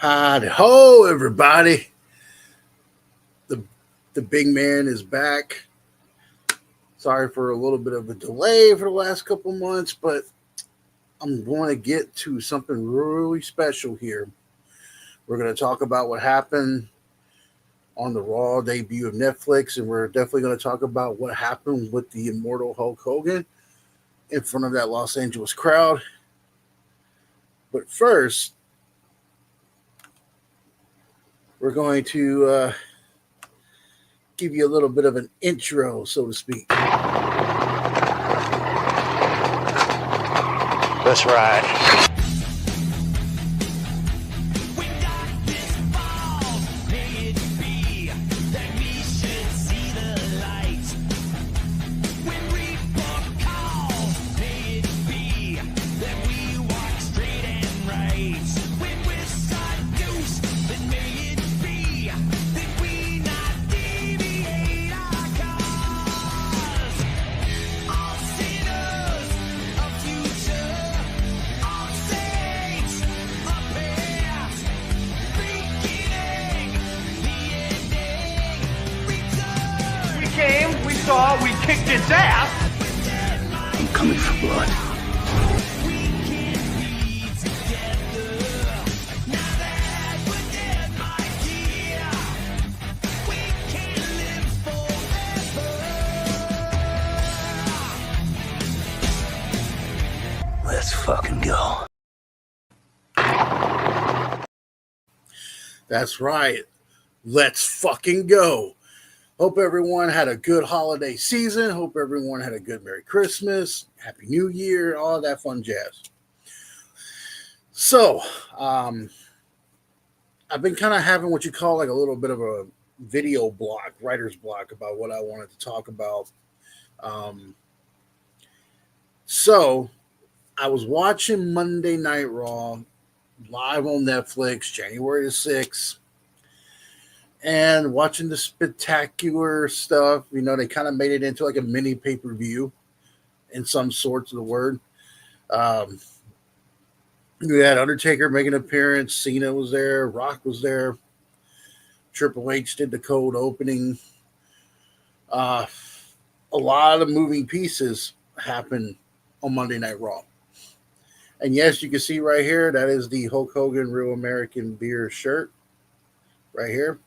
Howdy ho, everybody. The the big man is back. Sorry for a little bit of a delay for the last couple months, but I'm going to get to something really special here. We're going to talk about what happened on the Raw debut of Netflix, and we're definitely going to talk about what happened with the immortal Hulk Hogan in front of that Los Angeles crowd. But first, we're going to give you a little bit of an intro, so to speak. That's right. We kicked his ass. I'm coming for blood. Let's fucking go. That's right. Let's fucking go. Hope everyone had a good holiday season. Hope everyone had a good Merry Christmas, Happy New Year, all that fun jazz. So, I've been kind of having what you call like a little bit of a video block, writer's block about what I wanted to talk about. So, I was watching Monday Night Raw live on Netflix, January the 6th. And watching the spectacular stuff, they kind of made it into like a mini pay-per-view in some sorts of the word. We had Undertaker making an appearance. Cena was there. Rock was there. Triple H did the cold opening. A lot of moving pieces happened on Monday Night Raw. And yes, you can see right here, that is the Hulk Hogan Real American Beer shirt right here.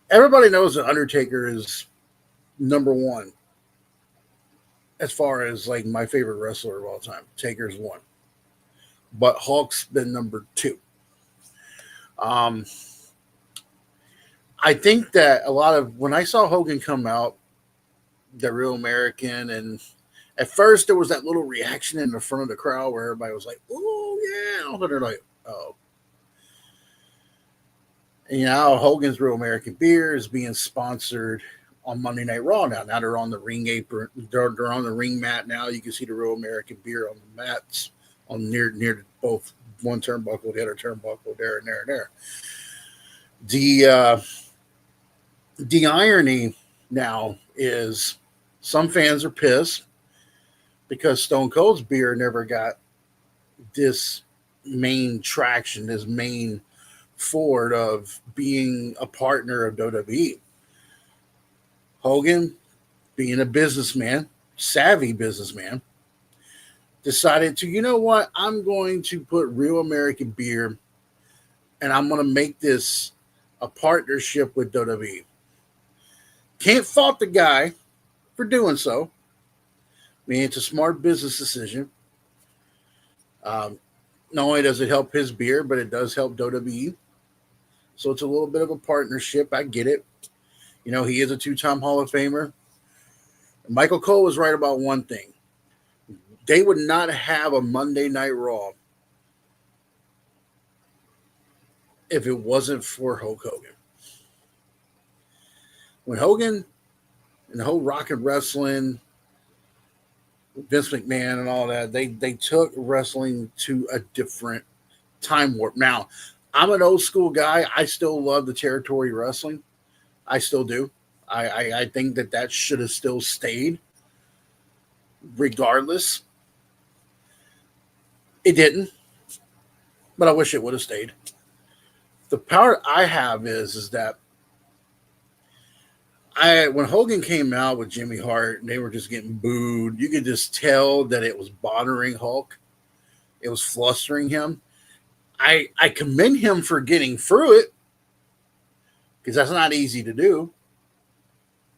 Everybody knows that Undertaker is number one as far as like my favorite wrestler of all time. Taker's one, but Hulk's been number two. I think that a lot of when I saw Hogan come out, the Real American, and at first there was that little reaction in the front of the crowd where everybody was like, "Oh yeah," but they're like, "Oh." And now Hogan's Real American Beer is being sponsored on Monday Night Raw now. Now they're on the ring apron. They're on the ring mat now. You can see the Real American Beer on the mats on near both one turnbuckle, the other turnbuckle, there and there and there. The irony now is some fans are pissed because Stone Cold's beer never got this main traction, this main forward of being a partner of WWE. Hogan, being a businessman, savvy businessman, decided to, you know what, I'm going to put Real American Beer and I'm going to make this a partnership with WWE. Can't fault the guy for doing so. I mean, it's a smart business decision. Not only does it help his beer, but it does help WWE. So it's a little bit of a partnership. I get it. He is a two-time Hall of Famer. Michael Cole was right about one thing. They would not have a Monday Night Raw if it wasn't for Hulk Hogan. When Hogan and the whole rock and wrestling, Vince McMahon and all that, they took wrestling to a different time warp. Now, I'm an old school guy. I still love the territory wrestling. I still do. I think that should have still stayed regardless. It didn't. but I wish it would have stayed. The part I have is that when Hogan came out with Jimmy Hart and they were just getting booed, you could just tell that it was bothering Hulk. It was flustering him. I commend him for getting through it because that's not easy to do.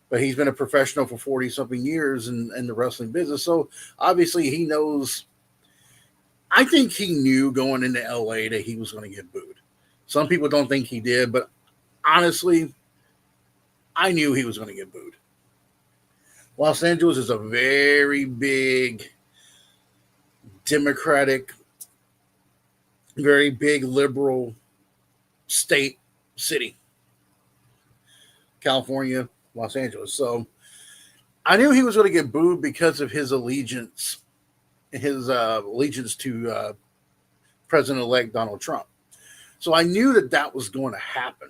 But he's been a professional for 40 something years in the wrestling business. So obviously he knows. I think he knew going into LA that he was going to get booed. Some people don't think he did, but honestly, I knew he was going to get booed. Los Angeles is a very big Democratic, very big liberal state, city. California, Los Angeles. So I knew he was going to get booed because of his allegiance to President-elect Donald Trump. So I knew that was going to happen.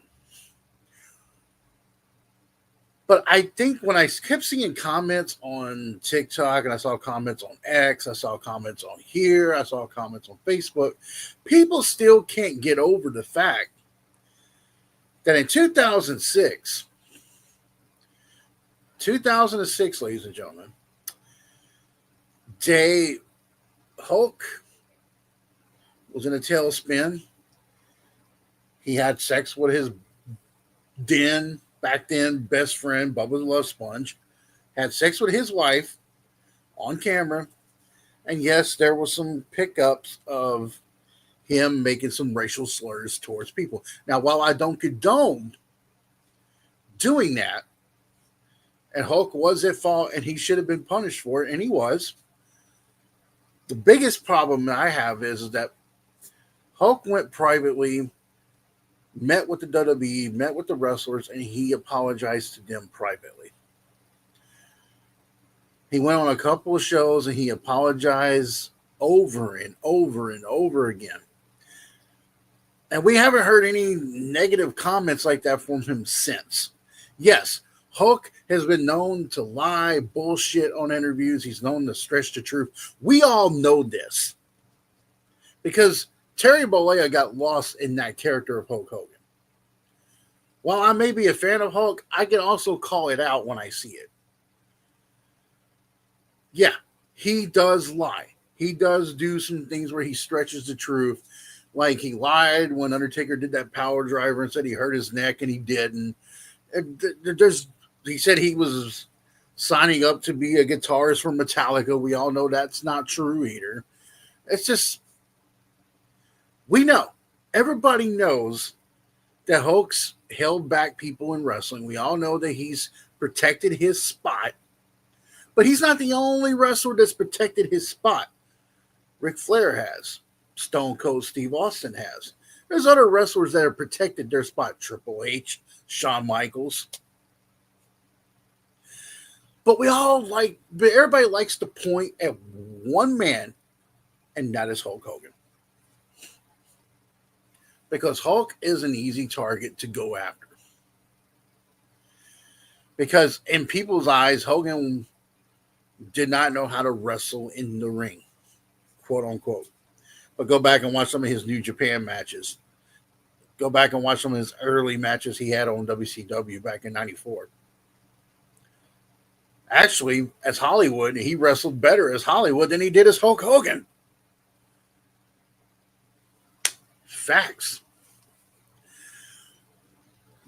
But I think when I kept seeing comments on TikTok and I saw comments on X, I saw comments on here, I saw comments on Facebook, people still can't get over the fact that in 2006, ladies and gentlemen, Hulk was in a tailspin. He had sex with his back then best friend, Bubba the Love Sponge. Had sex with his wife on camera. And yes, there was some pickups of him making some racial slurs towards people. Now, while I don't condone doing that, and Hulk was at fault and he should have been punished for it, and he was, the biggest problem that I have is that Hulk went privately, met with the WWE, met with the wrestlers, and he apologized to them privately. He went on a couple of shows and he apologized over and over and over again. And we haven't heard any negative comments like that from him since. Yes, Hulk has been known to lie, bullshit on interviews. He's known to stretch the truth. We all know this because Terry Bollea got lost in that character of Hulk Hogan. While I may be a fan of Hulk, I can also call it out when I see it. Yeah, he does lie. He does do some things where he stretches the truth. Like he lied when Undertaker did that power driver and said he hurt his neck and he didn't. He said he was signing up to be a guitarist for Metallica. We all know that's not true either. It's just, we know. Everybody knows that Hulk's held back people in wrestling. We all know that he's protected his spot. But he's not the only wrestler that's protected his spot. Ric Flair has. Stone Cold Steve Austin has. There's other wrestlers that have protected their spot. Triple H, Shawn Michaels. But everybody likes to point at one man, and that is Hulk Hogan. Because Hulk is an easy target to go after. Because in people's eyes, Hogan did not know how to wrestle in the ring, quote unquote. But go back and watch some of his New Japan matches. Go back and watch some of his early matches he had on WCW back in '94. Actually, as Hollywood, he wrestled better as Hollywood than he did as Hulk Hogan. Facts.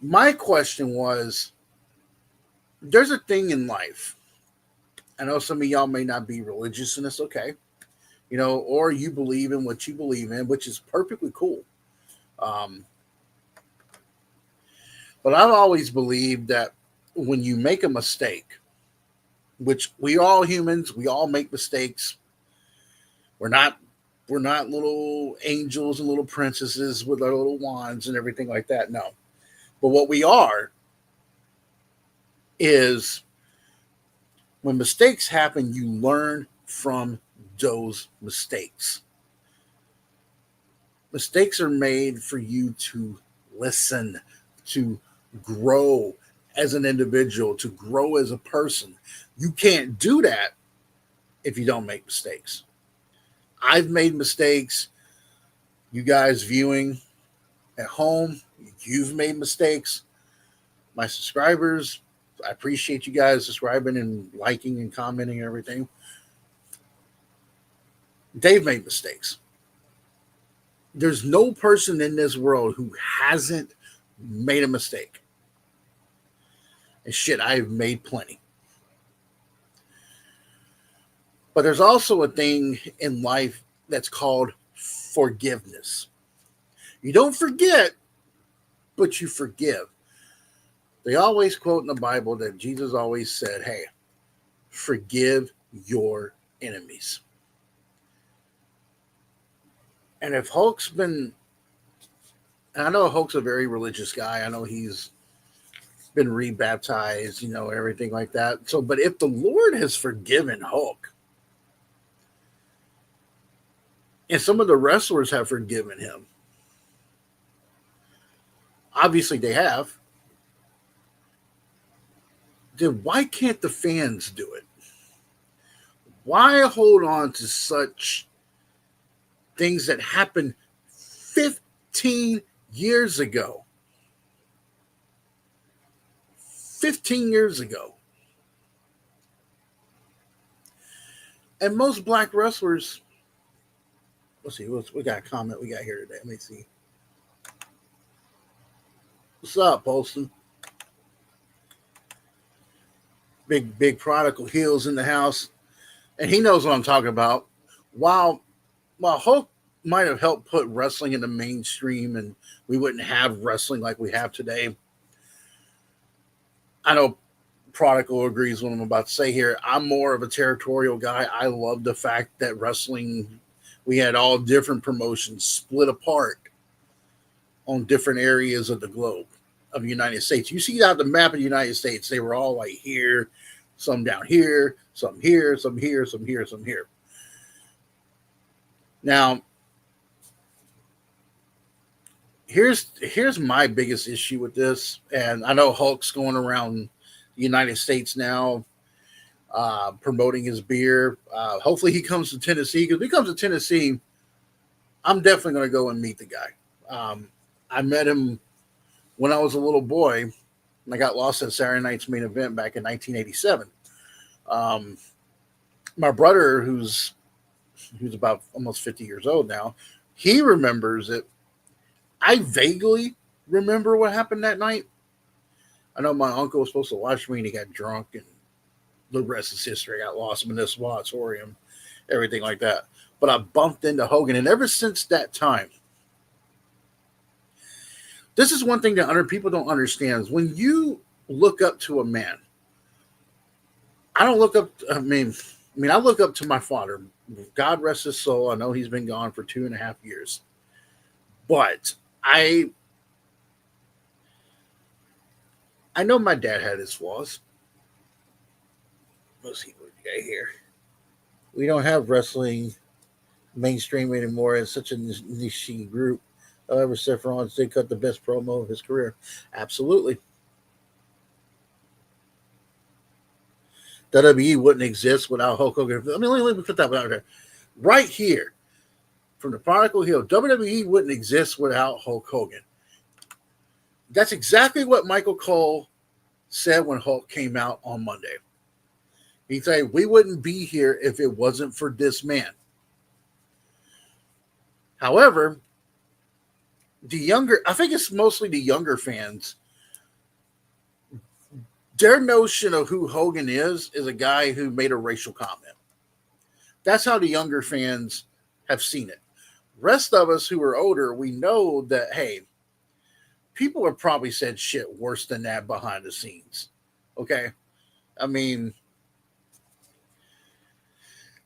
My question was, there's a thing in life. I know some of y'all may not be religious, and it's okay. You know, or you believe in what you believe in, which is perfectly cool. But I've always believed that when you make a mistake, which we all humans, we all make mistakes. We're not little angels and little princesses with our little wands and everything like that. No. But what we are is when mistakes happen, you learn from those mistakes. Mistakes are made for you to listen, to grow as an individual, to grow as a person. You can't do that if you don't make mistakes. I've made mistakes. You guys viewing at home, you've made mistakes. My subscribers, I appreciate you guys subscribing and liking and commenting and everything. They've made mistakes. There's no person in this world who hasn't made a mistake. And shit, I've made plenty. But there's also a thing in life that's called forgiveness. You don't forget, but you forgive. They always quote in the Bible that Jesus always said, hey, forgive your enemies. And if Hulk's been, and I know Hulk's a very religious guy. I know he's been rebaptized, everything like that. So, but if the Lord has forgiven Hulk, and some of the wrestlers have forgiven him, obviously they have, then why can't the fans do it? Why hold on to such things that happened 15 years ago? 15 years ago. And most black wrestlers, let's see, we got a comment we got here today. Let me see. What's up, Polston? Big prodigal heels in the house. And he knows what I'm talking about. While Hulk might have helped put wrestling in the mainstream and we wouldn't have wrestling like we have today, I know Prodigal agrees with what I'm about to say here. I'm more of a territorial guy. I love the fact that wrestling, we had all different promotions split apart on different areas of the globe of the United States. You see out the map of the United States, they were all like here, some down here, some here, some here, some here, some here. Now, here's my biggest issue with this, and I know Hulk's going around the United States now promoting his beer. Hopefully he comes to Tennessee, because if he comes to Tennessee, I'm definitely going to go and meet the guy. I met him when I was a little boy, and I got lost at Saturday Night's Main Event back in 1987. My brother, who's about almost 50 years old now, he remembers it. I vaguely remember what happened that night. I know my uncle was supposed to watch me, and he got drunk, and the rest is history. I got lost in this auditorium, everything like that. But I bumped into Hogan, and ever since that time, this is one thing that other people don't understand. Is when you look up to a man, I don't look up. I look up to my father. God rest his soul. I know he's been gone for 2.5 years, but I know my dad had his flaws. Let's see what we got here. We don't have wrestling mainstream anymore. It's such a niche group. However, Seth Rollins did cut the best promo of his career. Absolutely. WWE wouldn't exist without Hulk Hogan. Let me put that out there. Right here, from the Prodigal Hill, WWE wouldn't exist without Hulk Hogan. That's exactly what Michael Cole said when Hulk came out on Monday. He said, we wouldn't be here if it wasn't for this man. However, I think it's mostly the younger fans, their notion of who Hogan is a guy who made a racial comment. That's how the younger fans have seen it. Rest of us who are older, we know that, hey, people have probably said shit worse than that behind the scenes. Okay? I mean,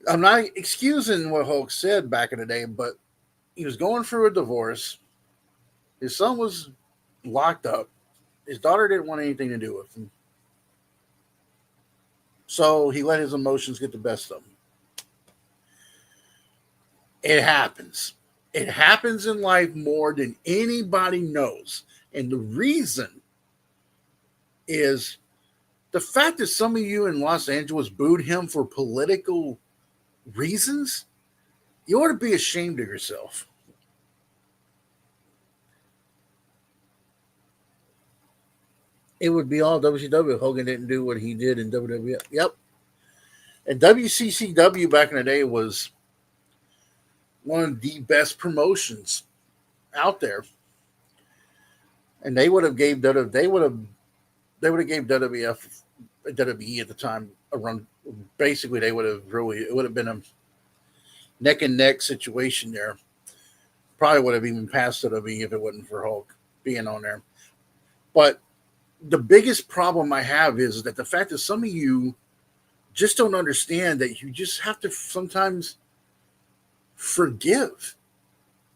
I'm not excusing what Hulk said back in the day, but he was going through a divorce. His son was locked up. His daughter didn't want anything to do with him. So he let his emotions get the best of him. It happens. It happens in life more than anybody knows. And the reason is the fact that some of you in Los Angeles booed him for political reasons. You ought to be ashamed of yourself. It would be all WCW if Hogan didn't do what he did in WWF. Yep. And WCCW back in the day was one of the best promotions out there. And they would have gave they would have gave WWF WWE at the time a run. Basically, they would have really, it would have been a neck and neck situation there. Probably would have even passed WWE if it wasn't for Hulk being on there. But the biggest problem I have is that the fact that some of you just don't understand that you just have to sometimes forgive.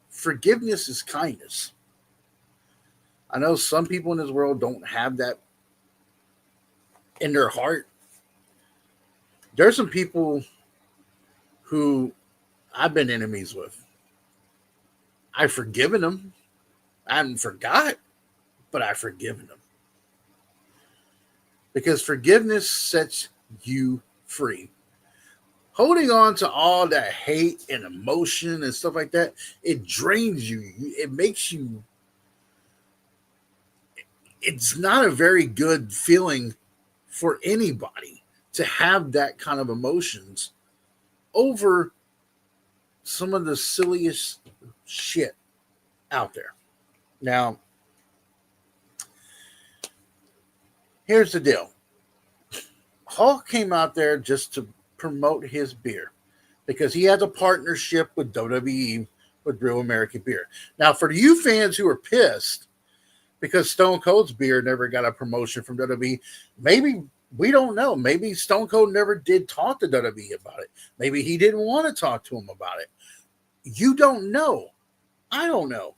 Forgiveness is kindness. I know some people in this world don't have that in their heart. There's some people who I've been enemies with. I've forgiven them. I haven't forgot, but I've forgiven them. Because forgiveness sets you free. Holding on to all that hate and emotion and stuff like that, it drains you. It makes you, it's not a very good feeling for anybody to have that kind of emotions over some of the silliest shit out there. Now, here's the deal. Hulk came out there just to promote his beer because he has a partnership with WWE with Real American Beer. Now, for you fans who are pissed because Stone Cold's beer never got a promotion from WWE, maybe we don't know. Maybe Stone Cold never did talk to WWE about it. Maybe he didn't want to talk to him about it. You don't know. I don't know.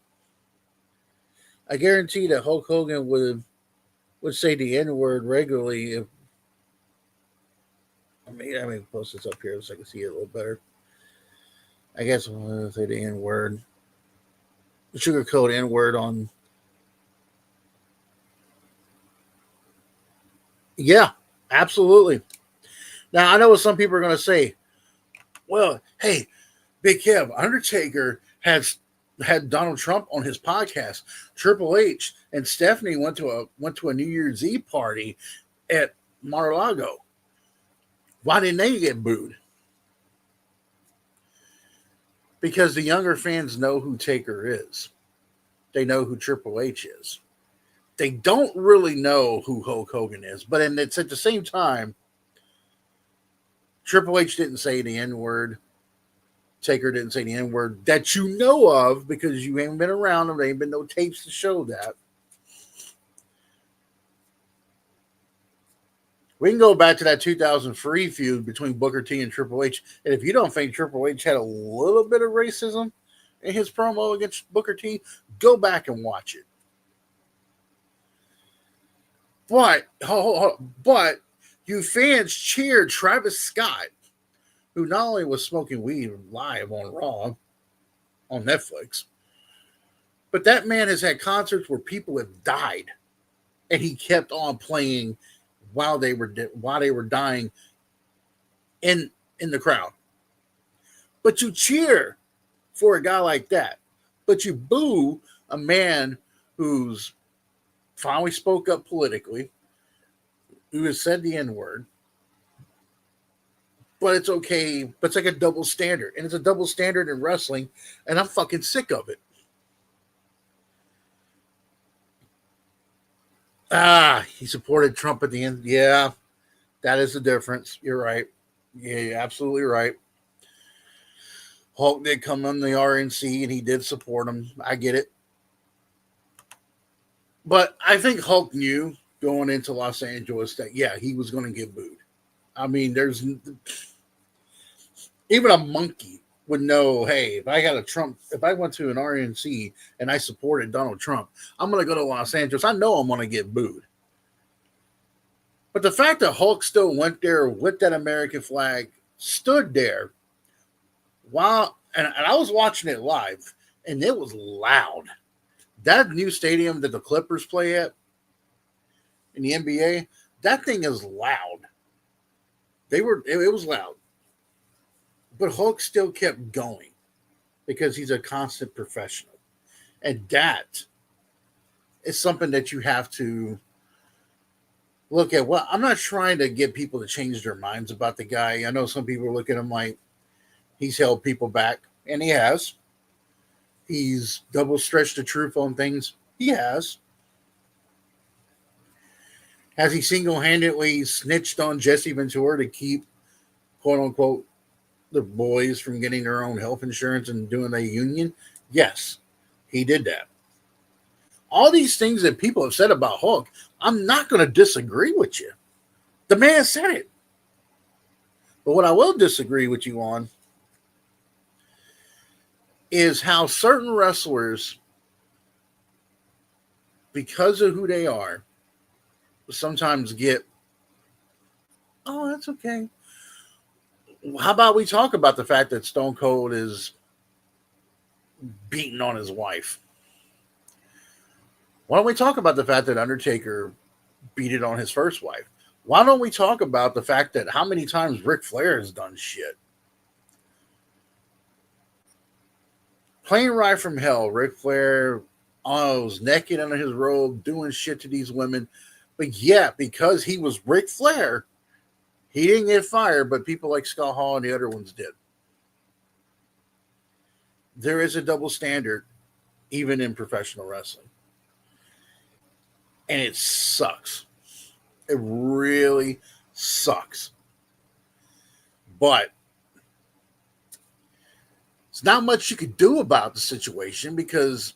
I guarantee that Hulk Hogan would say the N-word regularly if I mean, post this up here so I can see it a little better. I guess I'm going to say the N-word. The sugarcoat N-word on. Yeah, absolutely. Now, I know what some people are going to say. Well, hey, Big Kev, Undertaker had Donald Trump on his podcast. Triple H and Stephanie went to a New Year's Eve party at Mar-a-Lago. Why didn't they get booed? Because the younger fans know who Taker is. They know who Triple H is. They don't really know who Hulk Hogan is. But it's at the same time, Triple H didn't say the N-word. Taker didn't say the N-word that you know of because you ain't been around them. There ain't been no tapes to show that. We can go back to that 2003 feud between Booker T and Triple H. And if you don't think Triple H had a little bit of racism in his promo against Booker T, go back and watch it. But you fans cheered Travis Scott, who not only was smoking weed live on Raw on Netflix, but that man has had concerts where people have died, and he kept on playing while they were dying in the crowd. But you cheer for a guy like that, but you boo a man who's finally spoke up politically, who has said the N-word. But it's okay. But it's like a double standard. And it's a double standard in wrestling. And I'm fucking sick of it. He supported Trump at the end. Yeah, that is the difference. You're right. Yeah, you're absolutely right. Hulk did come on the RNC and he did support him. I get it. But I think Hulk knew going into Los Angeles that, yeah, he was going to get booed. I mean, there's even a monkey would know, hey, if I went to an RNC and I supported Donald Trump, I'm going to go to Los Angeles. I know I'm going to get booed. But the fact that Hulk still went there with that American flag, stood there while, and I was watching it live, and it was loud. That new stadium that the Clippers play at in the NBA, that thing is loud. It was loud. But Hulk still kept going because he's a constant professional. And that is something that you have to Look at what I'm not trying to get people to change their minds about the guy. I know some people look at him like he's held people back, and he has. He's double stretched the truth on things. He has. Has he single handedly snitched on Jesse Ventura to keep, quote unquote, the boys from getting their own health insurance and doing a union? Yes, he did that. All these things that people have said about Hulk, I'm not going to disagree with you. The man said it. But what I will disagree with you on is how certain wrestlers, because of who they are, sometimes get, oh, that's okay. How about we talk about the fact that Stone Cold is beating on his wife? Why don't we talk about the fact that Undertaker beat it on his first wife? Why don't we talk about the fact that how many times Ric Flair has done shit? Plane Ride from Hell, Ric Flair was naked under his robe doing shit to these women. But yeah, because he was Ric Flair, he didn't get fired, but people like Scott Hall and the other ones did. There is a double standard, even in professional wrestling. And it sucks. It really sucks. But there's not much you could do about the situation because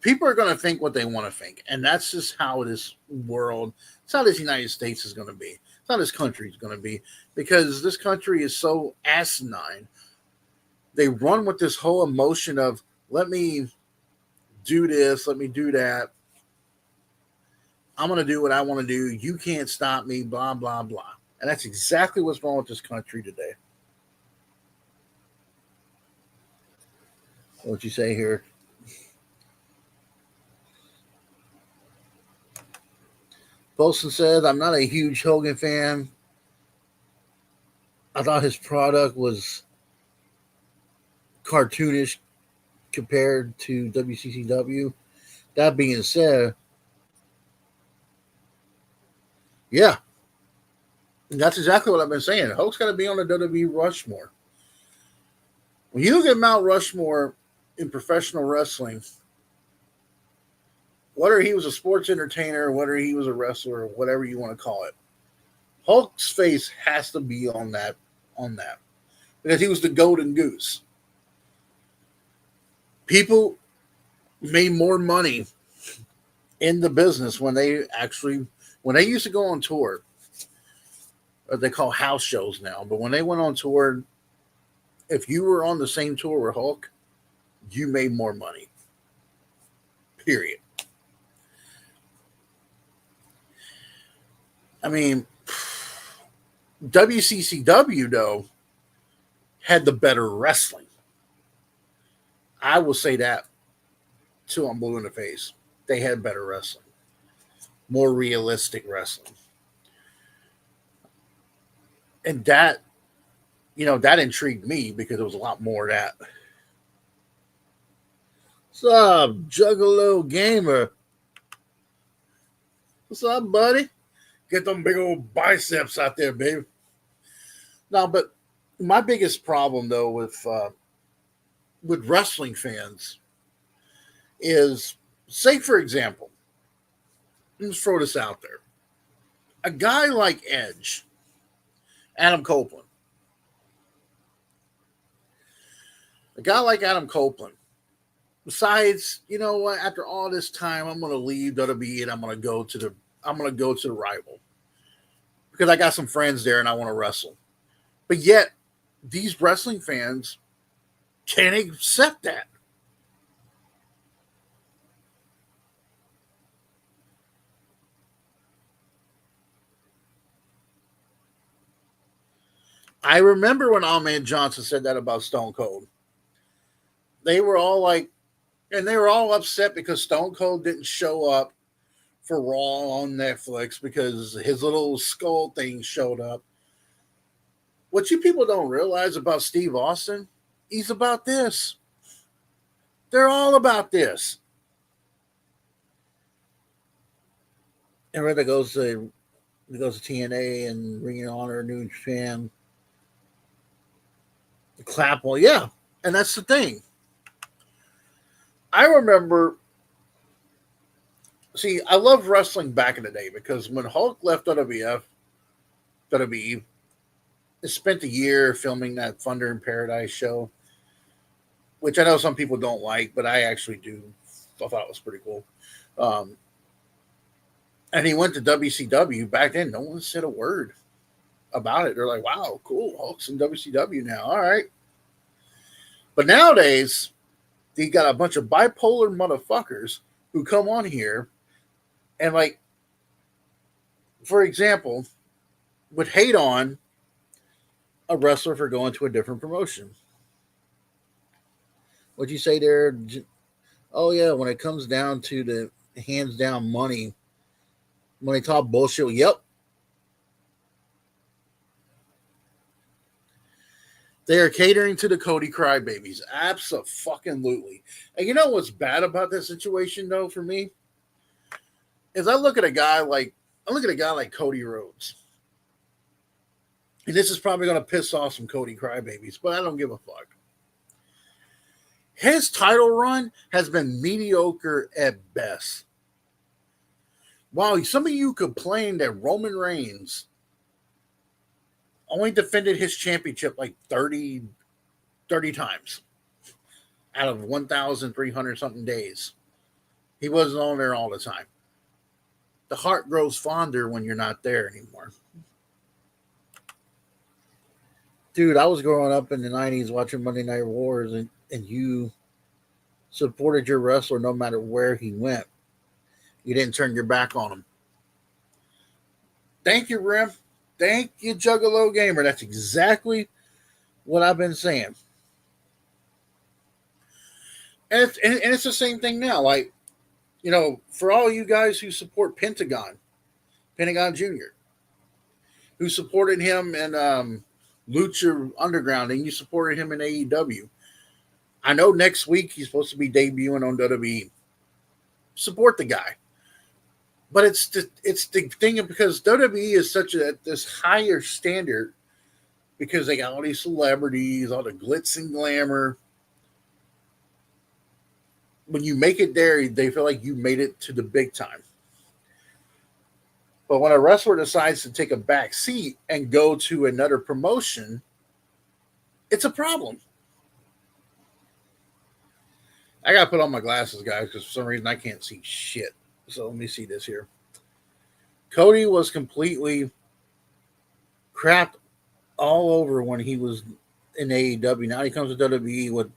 people are going to think what they want to think. And that's just how this world, it's how this United States is going to be. It's how this country is going to be because this country is so asinine. They run with this whole emotion of, let me do this, let me do that. I'm going to do what I want to do. You can't stop me, blah, blah, blah. And that's exactly what's wrong with this country today. What you say here? Bolson said, I'm not a huge Hogan fan. I thought his product was cartoonish compared to WCCW. That being said, yeah, that's exactly what I've been saying. Hulk's got to be on the WWE Rushmore. When you look at Mount Rushmore in professional wrestling, whether he was a sports entertainer, whether he was a wrestler, whatever you want to call it, Hulk's face has to be on that because he was the golden goose. People made more money in the business when they used to go on tour. They call house shows now, but when they went on tour, if you were on the same tour with Hulk, you made more money. Period. I mean, WCCW, though, had the better wrestling. I will say that till I'm blue in the face. They had better wrestling. More realistic wrestling. And that, that intrigued me because there was a lot more of that. What's up, Juggalo Gamer? What's up, buddy? Get them big old biceps out there, baby. No, but my biggest problem, though, with wrestling fans is, say, for example, let's throw this out there. A guy like Edge, Adam Copeland. A guy like Adam Copeland, besides, you know what, after all this time, I'm going to leave WWE and I'm going to go to the rival because I got some friends there and I want to wrestle. But yet, these wrestling fans can't accept that. I remember when Ahmed Johnson said that about Stone Cold. They were all like, and they were all upset because Stone Cold didn't show up for Raw on Netflix because his little skull thing showed up. What you people don't realize about Steve Austin, he's about this. They're all about this. everybody that goes to TNA and Ring of Honor, New Japan, clap. Well, yeah, and that's the thing. I remember. See, I loved wrestling back in the day because when Hulk left WWE, spent a year filming that Thunder in Paradise show, which I know some people don't like, but I actually do. I thought it was pretty cool. Um, and he went to WCW. Back then, no one said a word about it. They're like, wow, cool. Hulk's in WCW now. All right. But nowadays, you got a bunch of bipolar motherfuckers who come on here and, like, for example, would hate on a wrestler for going to a different promotion. What'd you say there? Oh, yeah, when it comes down to the hands down money, when they talk bullshit, yep. They are catering to the Cody crybabies. Absolutely. And you know what's bad about this situation, though, for me? Is I look at a guy like Cody Rhodes. And this is probably going to piss off some Cody crybabies, but I don't give a fuck. His title run has been mediocre at best. While some of you complained that Roman Reigns only defended his championship like 30 times out of 1,300 something days. He wasn't on there all the time. The heart grows fonder when you're not there anymore. Dude, I was growing up in the 90s watching Monday Night Wars, and you supported your wrestler no matter where he went. You didn't turn your back on him. Thank you, Rim. Thank you, Juggalo Gamer. That's exactly what I've been saying. And it's the same thing now. Like, you know, for all you guys who support Pentagon Jr., who supported him in Lucha Underground, and you supported him in AEW. I know next week he's supposed to be debuting on WWE. Support the guy. But it's the thing because WWE is such this higher standard because they got all these celebrities, all the glitz and glamour. When you make it there, they feel like you made it to the big time. But when a wrestler decides to take a back seat and go to another promotion, it's a problem. I got to put on my glasses, guys, because for some reason I can't see shit. So let me see this here. Cody was completely crapped all over when he was in AEW. Now he comes to WWE with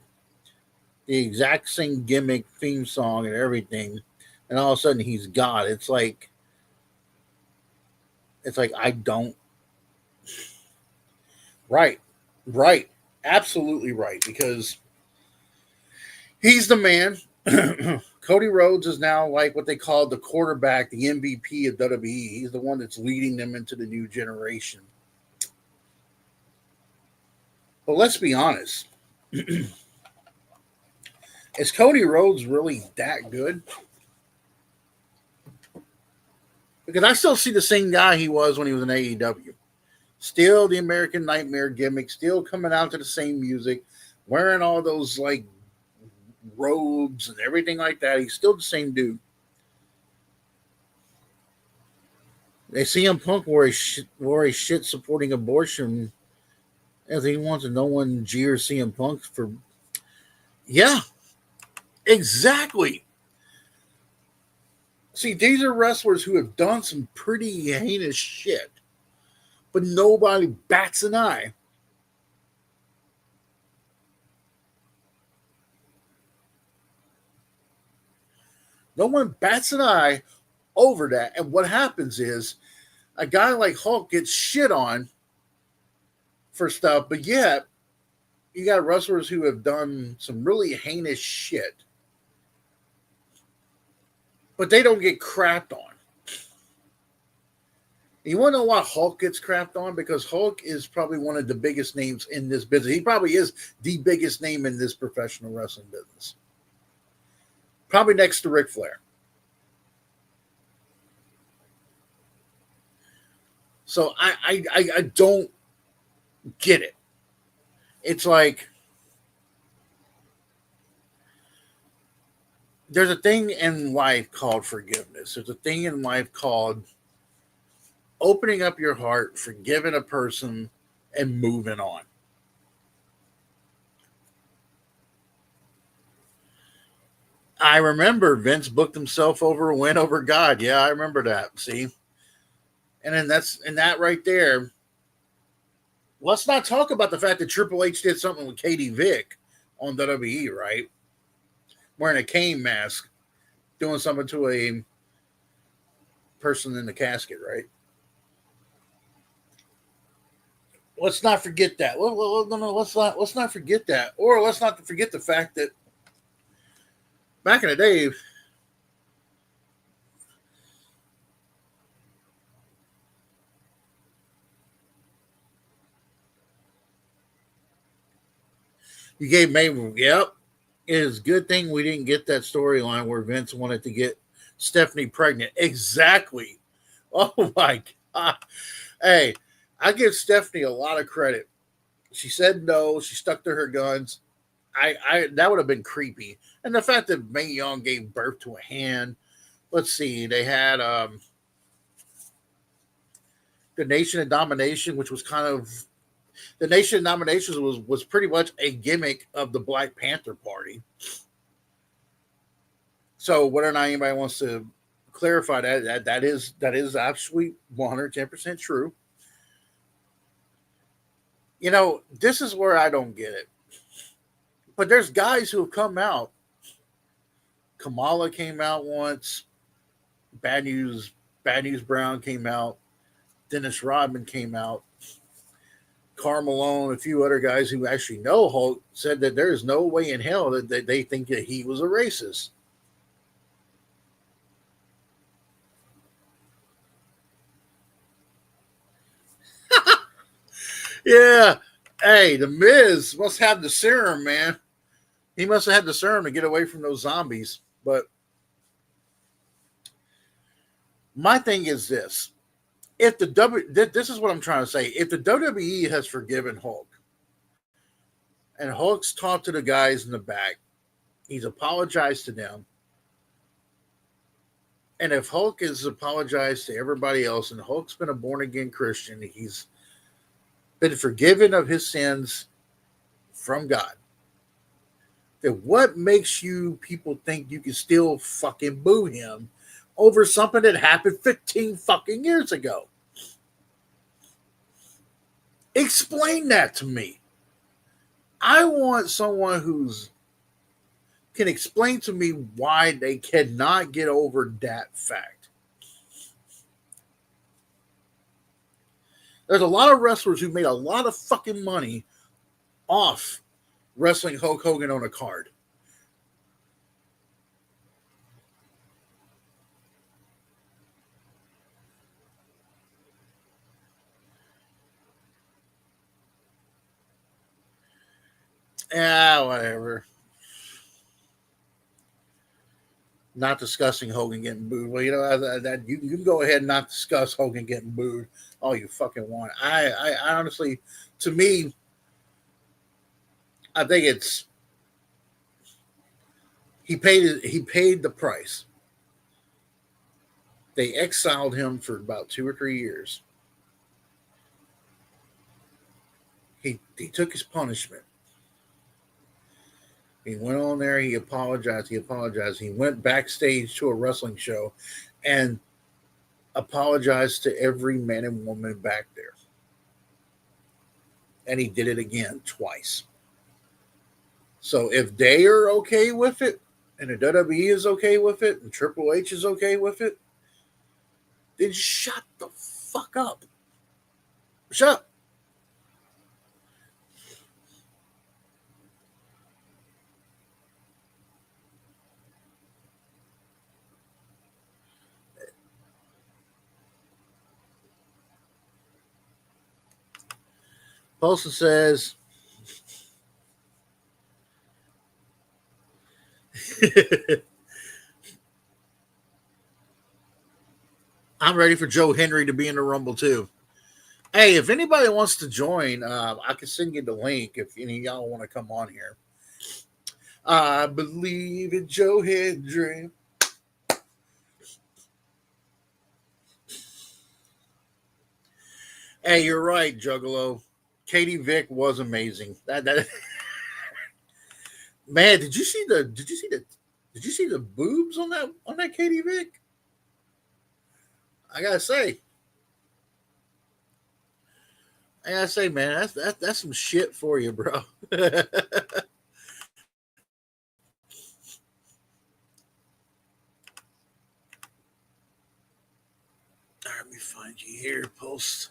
the exact same gimmick, theme song, and everything. And all of a sudden he's God. It's like I don't. Right. Absolutely right. Because he's the man. Cody Rhodes is now like what they call the quarterback, the MVP of WWE. He's the one that's leading them into the new generation. But let's be honest. Is Cody Rhodes really that good? Because I still see the same guy he was when he was in AEW. Still the American Nightmare gimmick, still coming out to the same music, wearing all those like robes and everything like that. He's still the same dude. They see him Punk where he shit supporting abortion as he wants to no one jeer CM Punk for. Yeah, exactly. See, these are wrestlers who have done some pretty heinous shit, but nobody bats an eye. No one bats an eye over that. And what happens is a guy like Hulk gets shit on for stuff, but yet you got wrestlers who have done some really heinous shit, but they don't get crapped on. You want to know why Hulk gets crapped on? Because Hulk is probably one of the biggest names in this business. He probably is the biggest name in this professional wrestling business. Probably next to Ric Flair. So I don't get it. It's like there's a thing in life called forgiveness. There's a thing in life called opening up your heart, forgiving a person, and moving on. I remember Vince booked himself over a win over God. Yeah, I remember that. See? And then that right there. Let's not talk about the fact that Triple H did something with Katie Vick on WWE, right? Wearing a cane mask, doing something to a person in the casket, right? Let's not forget that. No, let's not forget that, or let's not forget the fact that back in the day, you gave Mabel. Yep, it is a good thing we didn't get that storyline where Vince wanted to get Stephanie pregnant. Exactly. Oh my god. Hey, I give Stephanie a lot of credit. She said no. She stuck to her guns. I that would have been creepy. And the fact that Mae Young gave birth to a hand. Let's see. They had the Nation of Domination, which was kind of the Nation of Dominations was pretty much a gimmick of the Black Panther Party. So whether or not anybody wants to clarify that is actually 110% true. You know, this is where I don't get it. But there's guys who have come out. Kamala came out once. Bad News Brown came out. Dennis Rodman came out. Carmelo, a few other guys who actually know Hulk said that there is no way in hell that they think that he was a racist. Yeah. Hey, the Miz must have the serum, man. He must have had the serum to get away from those zombies. But my thing is this. If this is what I'm trying to say. If the WWE has forgiven Hulk, and Hulk's talked to the guys in the back, he's apologized to them. And if Hulk has apologized to everybody else, and Hulk's been a born again Christian, he's been forgiven of his sins from God, then what makes you people think you can still fucking boo him over something that happened 15 fucking years ago? Explain that to me. I want someone who's can explain to me why they cannot get over that fact. There's a lot of wrestlers who made a lot of fucking money off wrestling Hulk Hogan on a card. Yeah, whatever. Not discussing Hogan getting booed. Well, you know that you can go ahead and not discuss Hogan getting booed all you fucking want. I honestly, to me, I think it's he paid the price. They exiled him for about 2 or 3 years. He took his punishment. He went on there. He apologized. He went backstage to a wrestling show and apologized to every man and woman back there. And he did it again twice. So if they are okay with it, and the WWE is okay with it, and Triple H is okay with it, then shut the fuck up. Shut up. Poston says, I'm ready for Joe Henry to be in the Rumble too. Hey, if anybody wants to join, I can send you the link if any of y'all want to come on here. I believe in Joe Hendry. Hey, you're right, Juggalo. Katie Vick was amazing. That man, did you see the boobs on that Katie Vick? I gotta say, man, that's some shit for you, bro. Let me find you here, post.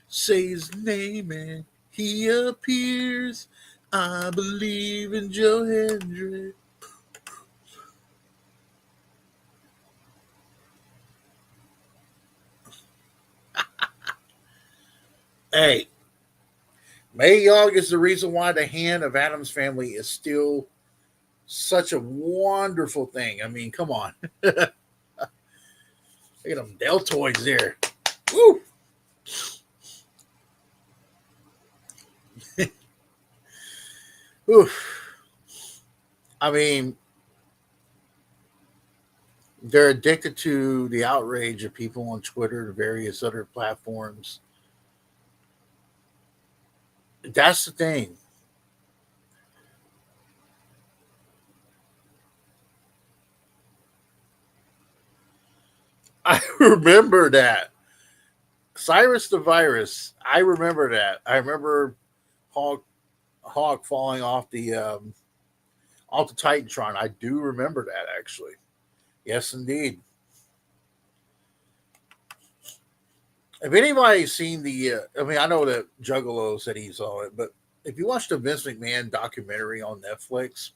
Say his name and he appears. I believe in Joe Hendry. Hey, May Young is the reason why the hand of Adam's family is still such a wonderful thing. I mean, come on. Look at them deltoids there. Woo! Oof. I mean, they're addicted to the outrage of people on Twitter and various other platforms. That's the thing. I remember that. Cyrus the Virus. I remember that. I remember Hawk falling off the Titantron. I do remember that actually. Yes, indeed. If anybody's seen I mean, I know that Juggalo said he saw it, but if you watch the Vince McMahon documentary on Netflix,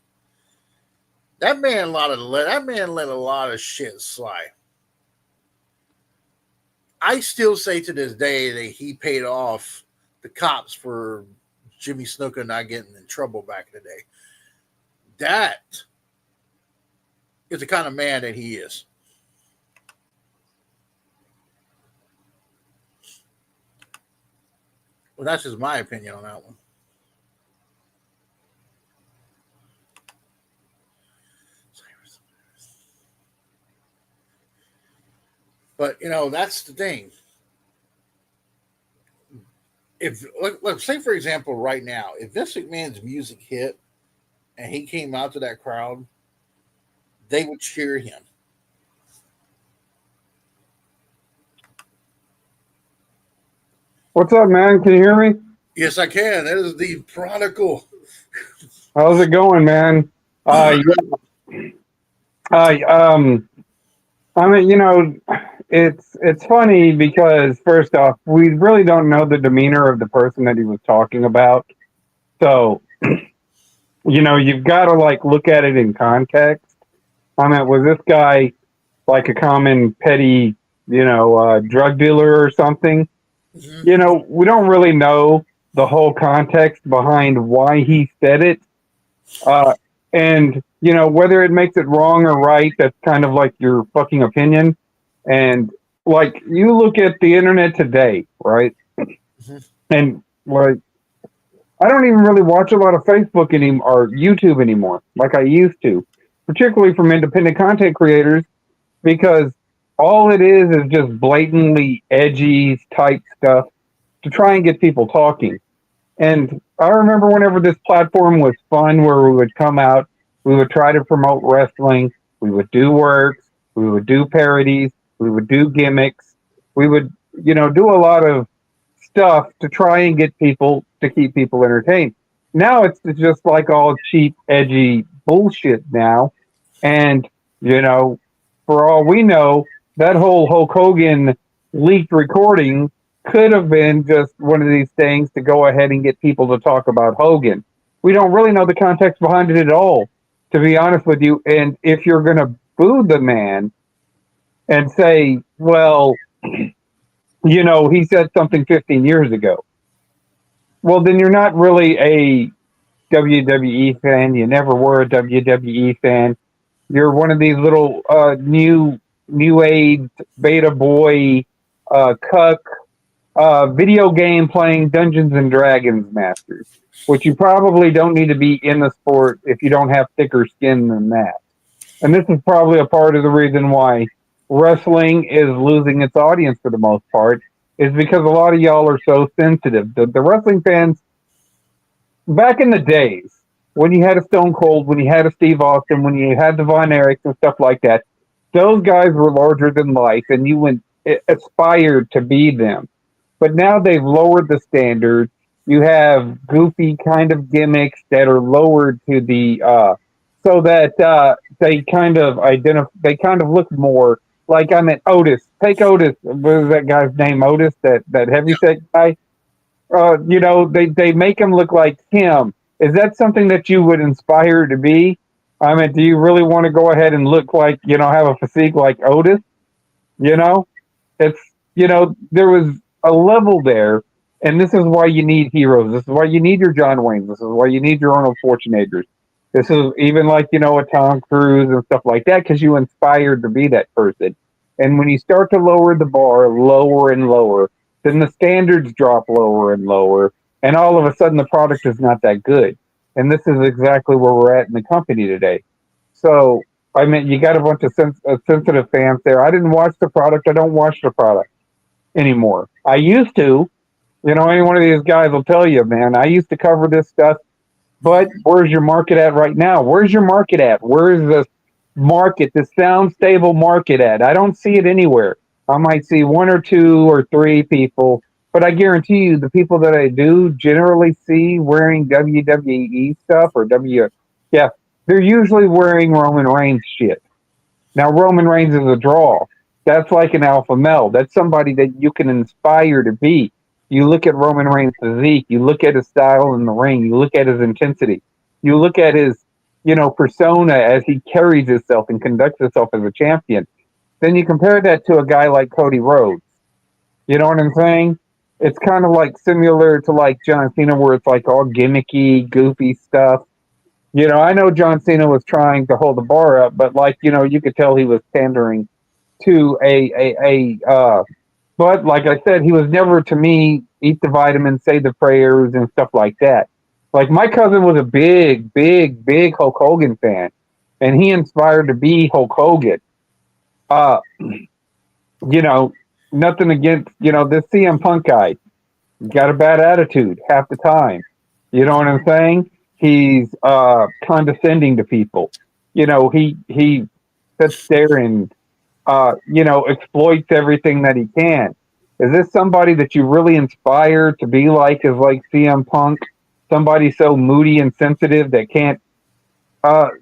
that man let a lot of shit slide. I still say to this day that he paid off the cops for Jimmy Snuka not getting in trouble back in the day. That is the kind of man that he is. Well, that's just my opinion on that one. But that's the thing. If let's say for example, right now, if Vince McMahon's music hit and he came out to that crowd, they would cheer him. What's up, man? Can you hear me? Yes, I can. That is the prodigal. How's it going, man? Yeah. I mean, it's funny because first off, we really don't know the demeanor of the person that he was talking about. So, you've got to like look at it in context. I mean, was this guy like a common petty, drug dealer or something? Mm-hmm. We don't really know the whole context behind why he said it. Uh, and, whether it makes it wrong or right, that's kind of like your fucking opinion. And, like, you look at the internet today, right? Mm-hmm. And, like, I don't even really watch a lot of Facebook anymore or YouTube anymore, like I used to, particularly from independent content creators, because all it is just blatantly edgy type stuff to try and get people talking. And I remember whenever this platform was fun, where we would come out, we would try to promote wrestling, we would do works, we would do parodies, we would do gimmicks, we would, do a lot of stuff to try and get people to keep people entertained. Now it's just like all cheap, edgy bullshit now. And, for all we know, that whole Hulk Hogan leaked recording could have been just one of these things to go ahead and get people to talk about Hogan. We don't really know the context behind it at all, to be honest with you. And if you're going to boo the man and say, well, he said something 15 years ago, well, then you're not really a WWE fan. You never were a WWE fan. You're one of these little new age beta boy cuck, video game playing Dungeons and Dragons masters, which you probably don't need to be in the sport if you don't have thicker skin than that. And this is probably a part of the reason why wrestling is losing its audience for the most part, is because a lot of y'all are so sensitive. The wrestling fans, back in the days, when you had a Stone Cold, when you had a Steve Austin, when you had the Von Erichs and stuff like that, those guys were larger than life, and you went aspired to be them. But now they've lowered the standard. You have goofy kind of gimmicks that are lowered to the so that they kind of they kind of look more like, I mean, Otis. Take Otis. What was that guy's name? Otis, that Yeah. heavyset guy. They make him look like him. Is that something that you would inspire to be? I mean, do you really want to go ahead and look like, have a physique like Otis? You know, it's, there was a level there, and this is why you need heroes. This is why you need your John Waynes. This is why you need your Arnold Schwarzeneggers. This is even like, a Tom Cruise and stuff like that, because you inspired to be that person. And when you start to lower the bar lower and lower, then the standards drop lower and lower, and all of a sudden the product is not that good. And this is exactly where we're at in the company today. So, I mean, you got a bunch of sensitive fans there. I didn't watch the product. I don't watch the product anymore. I used to. Any one of these guys will tell you, man, I used to cover this stuff, but where's your market at right now? Where's your market at? Where's the market, the sound stable market at? I don't see it anywhere. I might see one or two or three people, but I guarantee you the people that I do generally see wearing WWE stuff or yeah, they're usually wearing Roman Reigns shit. Now, Roman Reigns is a draw. That's like an alpha male. That's somebody that you can inspire to be. You look at Roman Reigns' physique. You look at his style in the ring. You look at his intensity. You look at his, persona as he carries himself and conducts himself as a champion. Then you compare that to a guy like Cody Rhodes. You know what I'm saying? It's kind of like similar to like John Cena, where it's like all gimmicky, goofy stuff. I know John Cena was trying to hold the bar up, but like, you could tell he was pandering to but like I said, he was never, to me, eat the vitamins, say the prayers and stuff like that. Like, my cousin was a big, big, big Hulk Hogan fan, and he inspired to be Hulk Hogan. Uh, nothing against, this CM Punk guy. Got a bad attitude half the time. You know what I'm saying? He's condescending to people. He sits there and exploits everything that he can. Is this somebody that you really inspire to be like, is like CM Punk? Somebody so moody and sensitive that can't.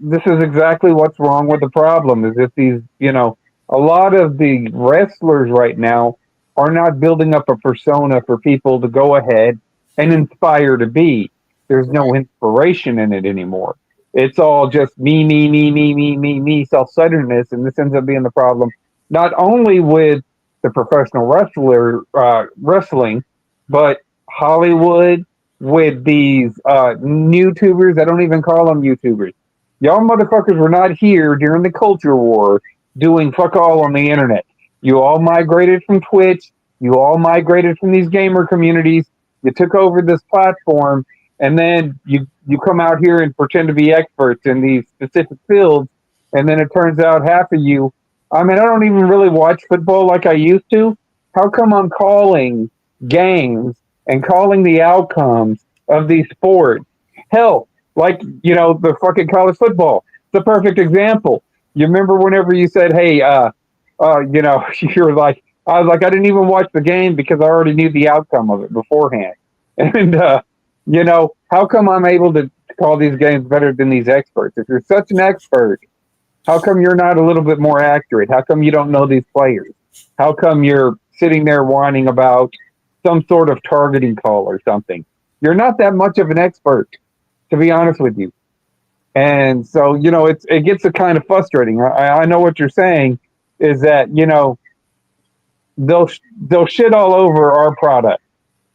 This is exactly what's wrong with the problem. Is that these, a lot of the wrestlers right now are not building up a persona for people to go ahead and inspire to be. There's no inspiration in it anymore. It's all just me, me, me, me, me, me, me, self-centeredness, and this ends up being the problem. Not only with the professional wrestling, but Hollywood, with these YouTubers. I don't even call them YouTubers. Y'all motherfuckers were not here during the culture war doing fuck all on the internet. You all migrated from Twitch. You all migrated from these gamer communities. You took over this platform, and then you come out here and pretend to be experts in these specific fields, and then it turns out half of you. I mean, I don't even really watch football like I used to. How come I'm calling games and calling the outcomes of these sports? Hell, like, the fucking college football. It's a perfect example. You remember whenever you said, hey, you're like, I was like, I didn't even watch the game because I already knew the outcome of it beforehand. And, how come I'm able to call these games better than these experts? If you're such an expert, how come you're not a little bit more accurate? How come you don't know these players? How come you're sitting there whining about some sort of targeting call or something? You're not that much of an expert, to be honest with you. And so, it gets kind of frustrating. I know what you're saying is that, they'll shit all over our product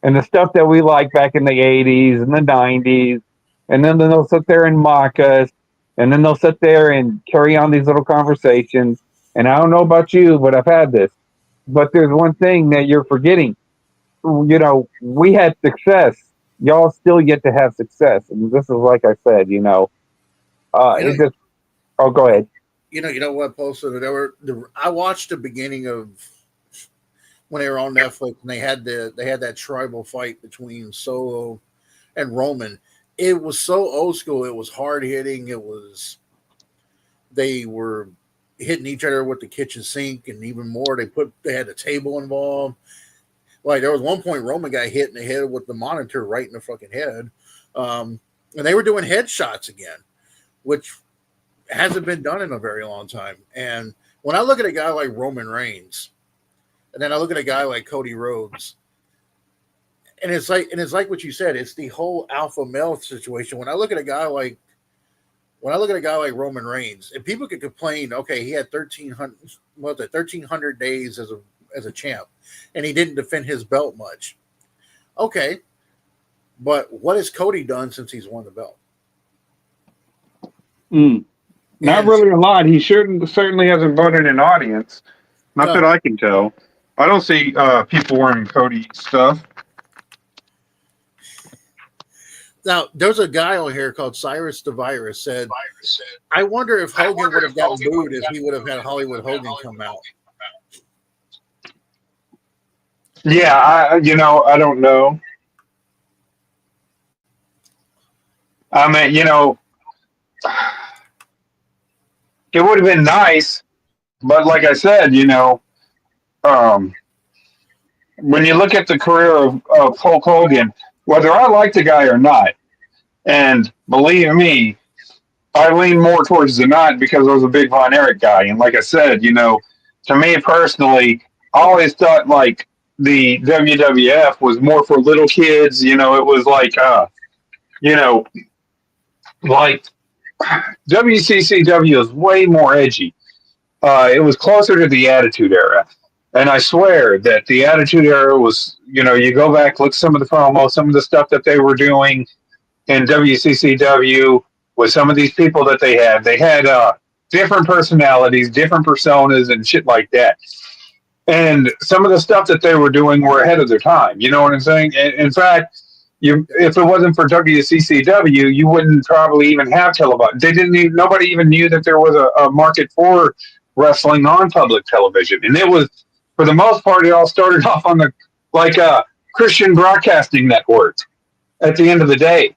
and the stuff that we like back in the 80s and the 90s. And then they'll sit there and mock us. And then they'll sit there and carry on these little conversations. And I don't know about you, but I've had this. But there's one thing that you're forgetting. We had success. Y'all still yet to have success. And this is like I said, You know, it just, oh, go ahead. you know what, Postal? I watched the beginning of when they were on Netflix, and they had that tribal fight between Solo and Roman. It was so old school. It was hard hitting. They were hitting each other with the kitchen sink, and even more. They had a table involved. Like there was one point Roman got hit in the head with the monitor right in the fucking head, and they were doing headshots again, which hasn't been done in a very long time. And when I look at a guy like Roman Reigns, and then I look at a guy like Cody Rhodes, and it's like what you said. It's the whole alpha male situation. When I look at a guy like Roman Reigns, and people could complain, okay, he had 1,300 days as a champ, and he didn't defend his belt much. Okay, but what has Cody done since he's won the belt? Not And really a lot. He certainly hasn't voted an audience. Not that I can tell. I don't see people wearing Cody stuff. now there's a guy on here called Cyrus the Virus said, I wonder if Hogan would have gotten booed if he would have had Hollywood Hogan come out. Yeah, I don't know. I mean, it would have been nice, but like I said, um, when you look at the career of Hulk Hogan, whether I like the guy or not, and believe me, I lean more towards the not because I was a big Von Erich guy. And like I said, to me personally, I always thought like the WWF was more for little kids. It was like WCCW is way more edgy. It was closer to the Attitude Era. And I swear that the Attitude Era was, you go back, look some of the promos, some of the stuff that they were doing in WCCW with some of these people that they had. They had different personalities, different personas, and shit like that. And some of the stuff that they were doing were ahead of their time. You know what I'm saying? In fact, if it wasn't for WCCW, you wouldn't probably even have television. Nobody even knew that there was a market for wrestling on public television. And it was, for the most part, it all started off on the Christian Broadcasting Network at the end of the day.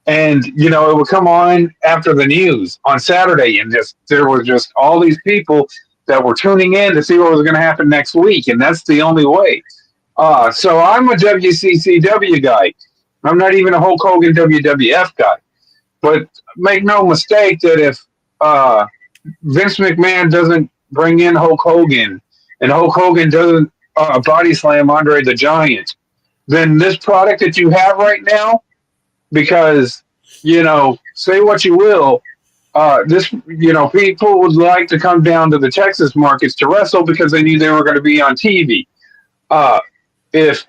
And, it would come on after the news on Saturday, and there were just all these people that were tuning in to see what was going to happen next week. And that's the only way. So I'm a WCCW guy. I'm not even a Hulk Hogan WWF guy. But make no mistake that if Vince McMahon doesn't bring in Hulk Hogan and Hulk Hogan doesn't body slam Andre the Giant, then this product that you have right now, because, say what you will, people would like to come down to the Texas markets to wrestle because they knew they were going to be on TV. If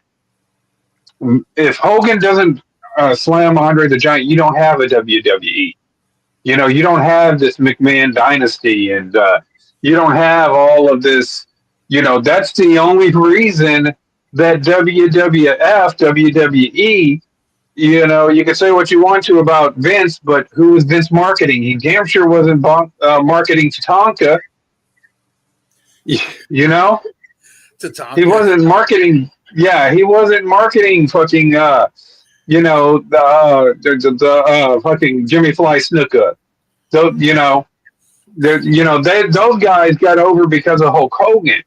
Hogan doesn't slam Andre the Giant, you don't have a WWE. You don't have this McMahon dynasty, and you don't have all of this. That's the only reason that WWF, WWE, you can say what you want to about Vince, but who was Vince marketing? He damn sure wasn't marketing Tatanka. Tatanka. He wasn't marketing. Yeah, he wasn't marketing fucking, the fucking Jimmy Fly Snuka. So, those guys got over because of Hulk Hogan.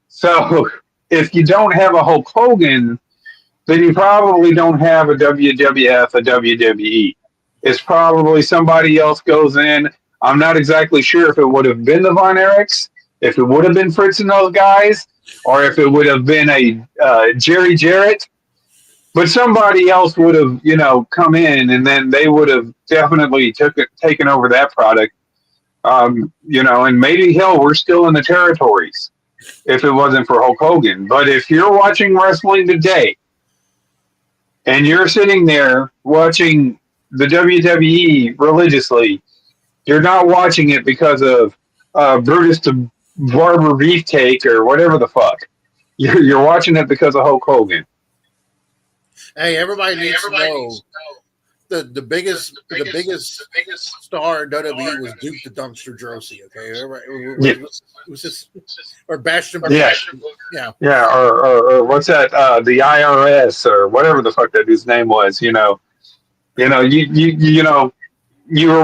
So if you don't have a Hulk Hogan, then you probably don't have a WWF, a WWE. It's probably somebody else goes in. I'm not exactly sure if it would have been the Von Erichs, if it would have been Fritz and those guys, or if it would have been a Jerry Jarrett. But somebody else would have, come in, and then they would have definitely taken over that product. And maybe, hell, we're still in the territories if it wasn't for Hulk Hogan. But if you're watching wrestling today, and you're sitting there watching the WWE religiously, you're not watching it because of Brutus the Barber Beefcake or whatever the fuck. You're watching it because of Hulk Hogan. Hey, everybody needs to know the biggest star in WWE was Duke the Dumpster Drosy. Okay, everybody, Yeah, it was just or Bastion Booger. yeah, Yeah, yeah. Or what's that? The IRS or whatever the fuck that his name was. You were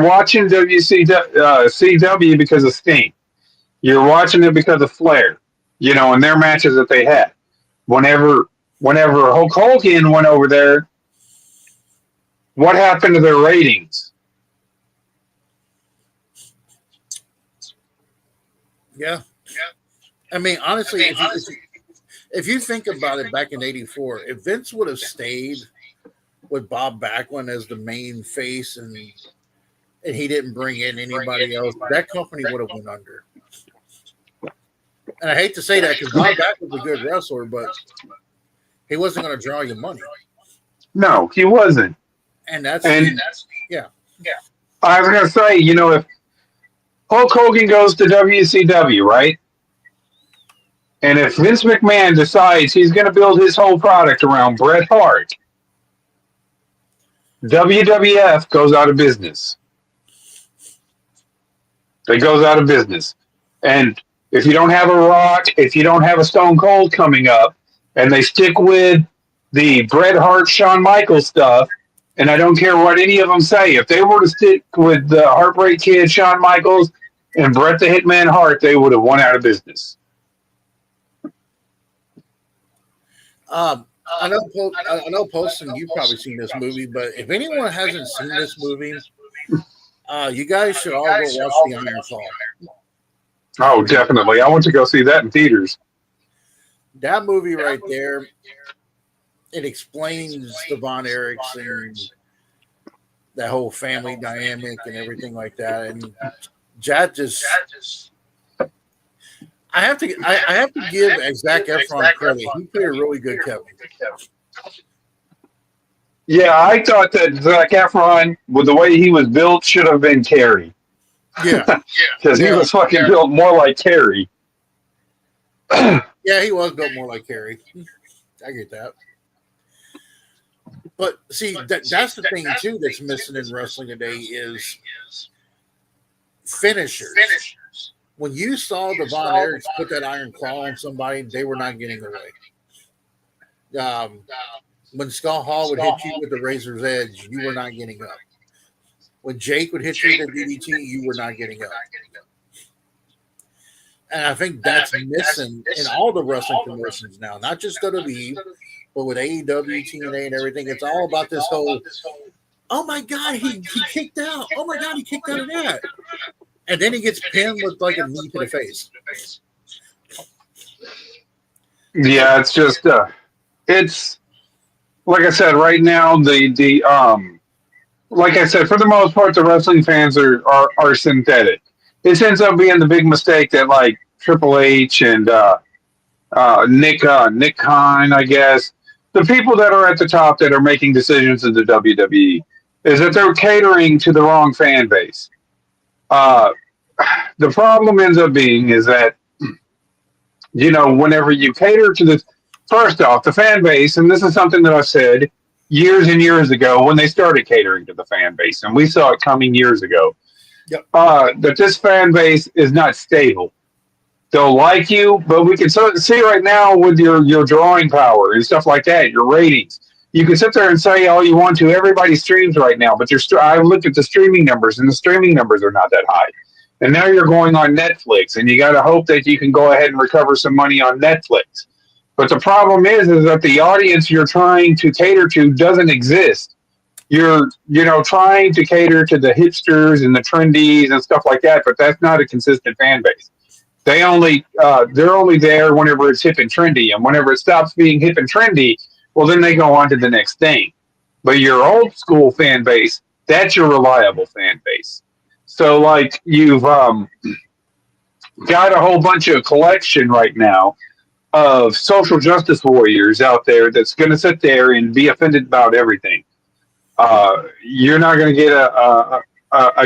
watching CW because of Sting. You're watching it because of Flair. And their matches that they had. Whenever whenever Hulk Hogan went over there, what happened to their ratings? yeah. I mean, honestly, if you think about it, back in '84, if Vince would have stayed with Bob Backlund as the main face and he didn't bring in anybody else, that company would have went under. And I hate to say that because Bob Backlund's a good wrestler, but he wasn't going to draw you money. No, he wasn't. And that's yeah. I was going to say, if Hulk Hogan goes to WCW, right? And if Vince McMahon decides he's going to build his whole product around Bret Hart, WWF goes out of business. It goes out of business. And if you don't have a Rock, if you don't have a Stone Cold coming up, and they stick with the Bret Hart, Shawn Michaels stuff, and I don't care what any of them say, if they were to stick with the Heartbreak Kid, Shawn Michaels, and Bret the Hitman Hart, they would have won out of business. I know, Poston, you've probably seen this movie, but if anyone hasn't seen this movie, you guys should all go watch The Iron Claw. Oh, definitely. I want to go see that in theaters. That movie right there, it explains the Von Erichs and that whole family dynamic and everything like that. And Jad just, I have to give Zac Efron credit. He played a really good Kevin. Yeah, I thought that Zac Efron, with the way he was built, should have been Terry. Yeah. Because he was fucking built more like Terry. Yeah, he was built more like Terry. I get that. But see, that's the thing too that's missing in wrestling today is finishers. When you saw the Von Erichs put that iron claw on somebody, they were not getting away. When Scott Hall would hit you with the razor's edge, you were not getting up. When Jake would hit you with the DDT, you were not getting up. And I think that's missing in all the wrestling promotions now, not just WWE, but with AEW, TNA, and everything. It's all about this whole, oh my God, he kicked out. Oh my God, he kicked out of that. And then he gets pinned with like a knee to the face. Yeah, it's just, it's, like I said, right now, like I said, for the most part, the wrestling fans are synthetic. This ends up being the big mistake that like Triple H and Nick Khan, I guess, the people that are at the top that are making decisions in the WWE, is that they're catering to the wrong fan base. The problem ends up being is that whenever you cater to the first off the fan base, and this is something that I've said years and years ago when they started catering to the fan base, and we saw it coming years ago. Yep. That this fan base is not stable. They'll like you, but we can see right now with your drawing power and stuff like that, your ratings. You can sit there and say all you want to. Everybody streams right now, but I looked at the streaming numbers, and the streaming numbers are not that high. And now you're going on Netflix, and you got to hope that you can go ahead and recover some money on Netflix. But the problem is that the audience you're trying to cater to doesn't exist. You're trying to cater to the hipsters and the trendies and stuff like that, but that's not a consistent fan base. They're only there whenever it's hip and trendy, and whenever it stops being hip and trendy, well, then they go on to the next thing. But your old school fan base, that's your reliable fan base. So like you've got a whole bunch of collection right now of social justice warriors out there that's going to sit there and be offended about everything. You're not going to get a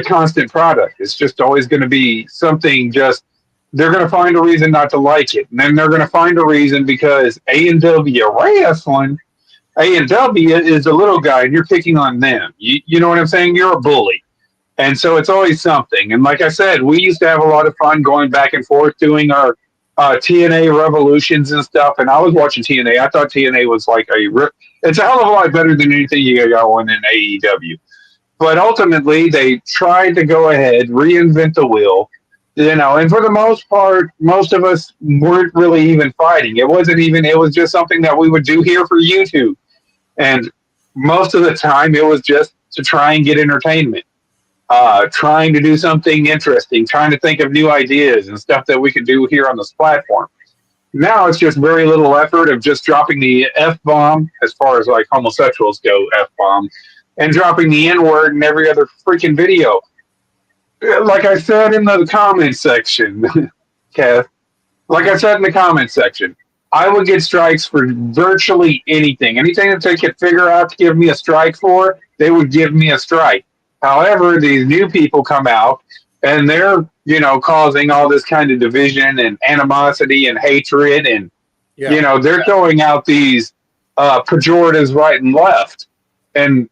constant product. It's just always going to be something just they're going to find a reason not to like it. And then they're going to find a reason because A&W Wrestling, A&W is a little guy and you're picking on them. You know what I'm saying? You're a bully. And so it's always something. And like I said, we used to have a lot of fun going back and forth doing our TNA revolutions and stuff. And I was watching TNA. I thought TNA was like it's a hell of a lot better than anything you got going in AEW. But ultimately, they tried to go ahead, reinvent the wheel, and for the most part, most of us weren't really even fighting. It wasn't even, it was just something that we would do here for YouTube. And most of the time, it was just to try and get entertainment, trying to do something interesting, trying to think of new ideas and stuff that we could do here on this platform. Now it's just very little effort of just dropping the F bomb, as far as like homosexuals go, F bomb, and dropping the N word in every other freaking video. Like I said in the comment section, Kev, like I said in the comment section, I would get strikes for virtually anything. Anything that they could figure out to give me a strike for, they would give me a strike. However, these new people come out and they're, causing all this kind of division and animosity and hatred. And, they're throwing out these pejoratives right and left. And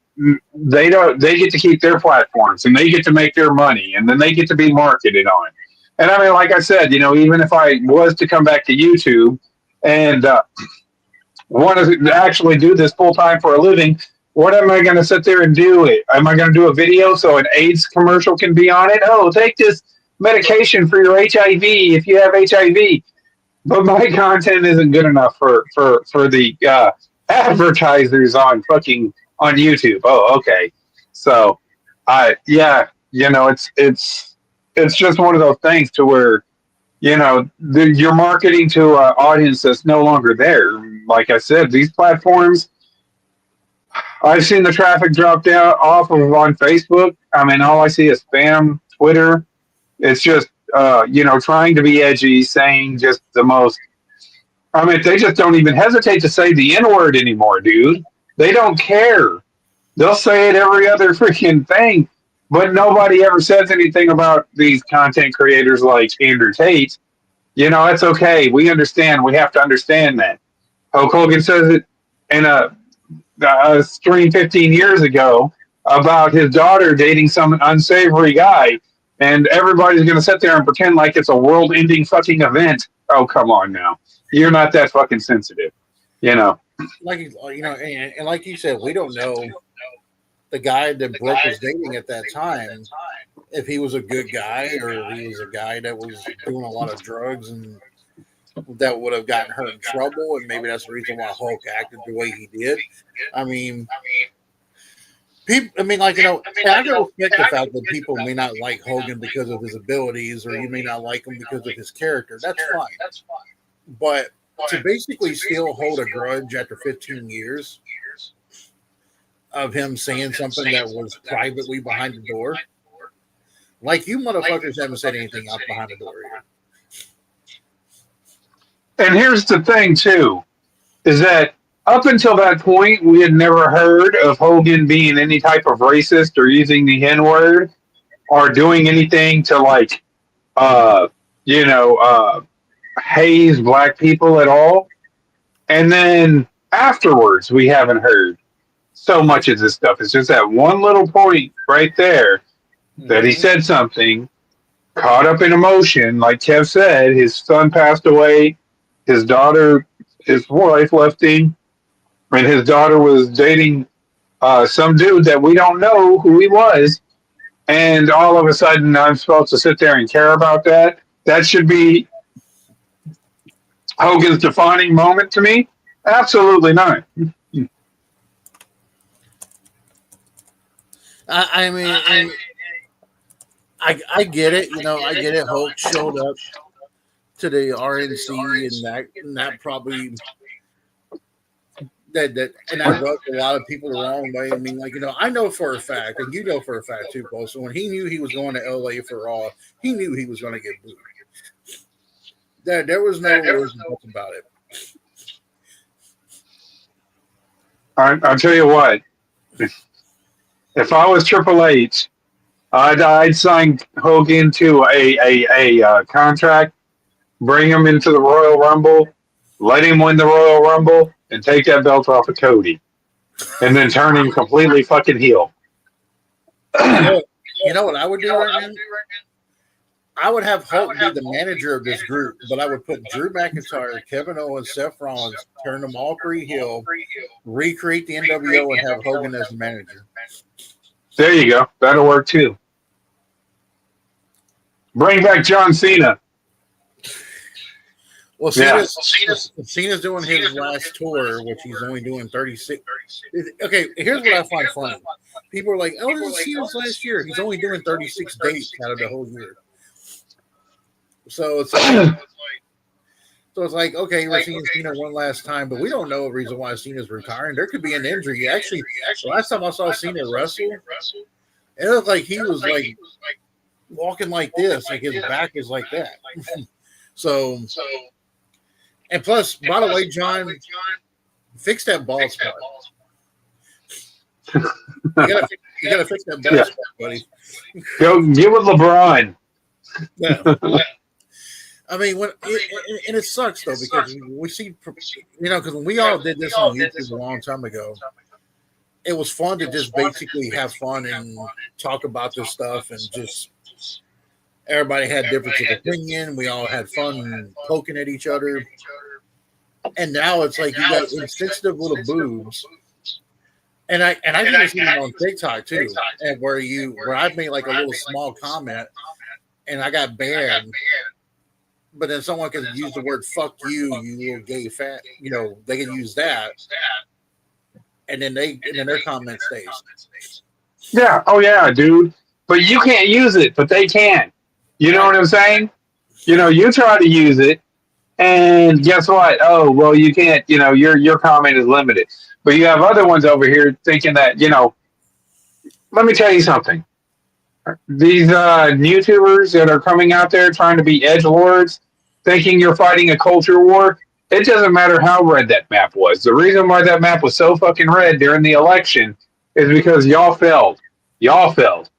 they get to keep their platforms and they get to make their money and then they get to be marketed on. And I mean, like I said, even if I was to come back to YouTube and want to actually do this full time for a living, what am I going to sit there and do it? Am I going to do a video so an AIDS commercial can be on it? Oh, take this medication for your HIV if you have HIV. But my content isn't good enough for the advertisers on YouTube. Oh, okay. So, it's just one of those things to where, you're marketing to an audience that's no longer there. Like I said, these platforms, I've seen the traffic drop down off of on Facebook. I mean, all I see is spam, Twitter. It's just, trying to be edgy, saying just the most. I mean, they just don't even hesitate to say the N word anymore, dude. They don't care. They'll say it every other freaking thing, but nobody ever says anything about these content creators like Andrew Tate. It's okay. We understand. We have to understand that. Hulk Hogan says it in a stream 15 years ago about his daughter dating some unsavory guy, and everybody's going to sit there and pretend like it's a world-ending fucking event. Oh, come on now. You're not that fucking sensitive, Like and like you said, we don't know the guy that Brooke was dating at that time, if he was a good guy or if he was a guy that was doing a lot of drugs and that would have gotten her in trouble, and maybe that's the reason why Hulk acted the way he did. I mean, people. I mean, I can respect the fact that people may not like Hogan because of his abilities, or you may not like him because of his character. That's fine. But to basically still hold a grudge after 15 years of him saying something that was privately behind the door, like you motherfuckers haven't said anything out behind the door here. And here's the thing, too, is that up until that point, we had never heard of Hogan being any type of racist or using the N word or doing anything to haze black people at all. And then afterwards, we haven't heard so much of this stuff. It's just that one little point right there that he said something, caught up in emotion. Like Kev said, his son passed away. His daughter, his wife left him, and his daughter was dating some dude that we don't know who he was. And all of a sudden, I'm supposed to sit there and care about that? That should be Hogan's defining moment to me? Absolutely not. I mean, I get it. I get it. Hulk showed up to the RNC, and that probably that rubbed a lot of people the wrong way. I mean, I know for a fact, and you know for a fact too, Paul. So when he knew he was going to LA for Raw, he knew he was going to get booed. There was no reason about it. I'll tell you what. If I was Triple H, I'd sign Hogan to a contract bring him into the Royal Rumble, let him win the Royal Rumble, and take that belt off of Cody, and then turn him completely fucking heel. You know what I would do right now? I would have Hulk be the manager of this group, but I would put Drew McIntyre, Kevin Owens, Seth Rollins, turn them all three heel, recreate the NWO, and have Hogan as the manager. There you go. That'll work too. Bring back John Cena. Well, Cena's doing his last tour, which he's only doing 36. Okay, here's what I find funny. People are like, oh, this is Cena's last year. He's only doing 36 dates out of the whole year. So it's like, okay, we're seeing Cena one last time, but we don't know the reason why Cena's retiring. There could be an injury. Actually, the last time I saw Cena wrestle, it looked like he was like walking like this, like his back is like that. So, and plus, by the way, John, fix that ball spot. You gotta fix that ball spot, buddy. Go get with LeBron. Yeah. I mean, and it sucks though because we see, because when we all did this on YouTube a long time ago, it was fun to just basically have fun and talk about this stuff, and just everybody had difference of opinion. We all had fun poking at each other, and now it's like you got insensitive little boobs. And I even see them on TikTok too, and where I've made like a little small comment, and I got banned. But then someone can use the word "fuck you," you little gay fat. They can use that, and then their comment stays. Yeah. Oh yeah, dude. But you can't use it, but they can. You know what I'm saying? You try to use it, and guess what? Oh well, you can't. Your comment is limited. But you have other ones over here thinking that Let me tell you something. These YouTubers that are coming out there trying to be edgelords, thinking you're fighting a culture war, it doesn't matter how red that map was. The reason why that map was so fucking red during the election is because y'all failed. Y'all failed.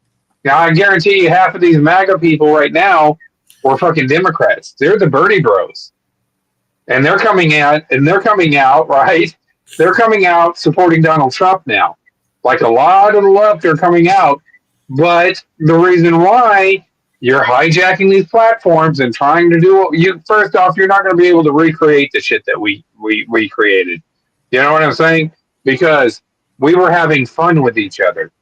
Now, I guarantee you half of these MAGA people right now were fucking Democrats. They're the Birdie Bros. And they're coming out, right? They're coming out supporting Donald Trump now. Like a lot of the left are coming out. But the reason why you're hijacking these platforms and trying to do first off, you're not going to be able to recreate the shit that we created. You know what I'm saying? Because we were having fun with each other.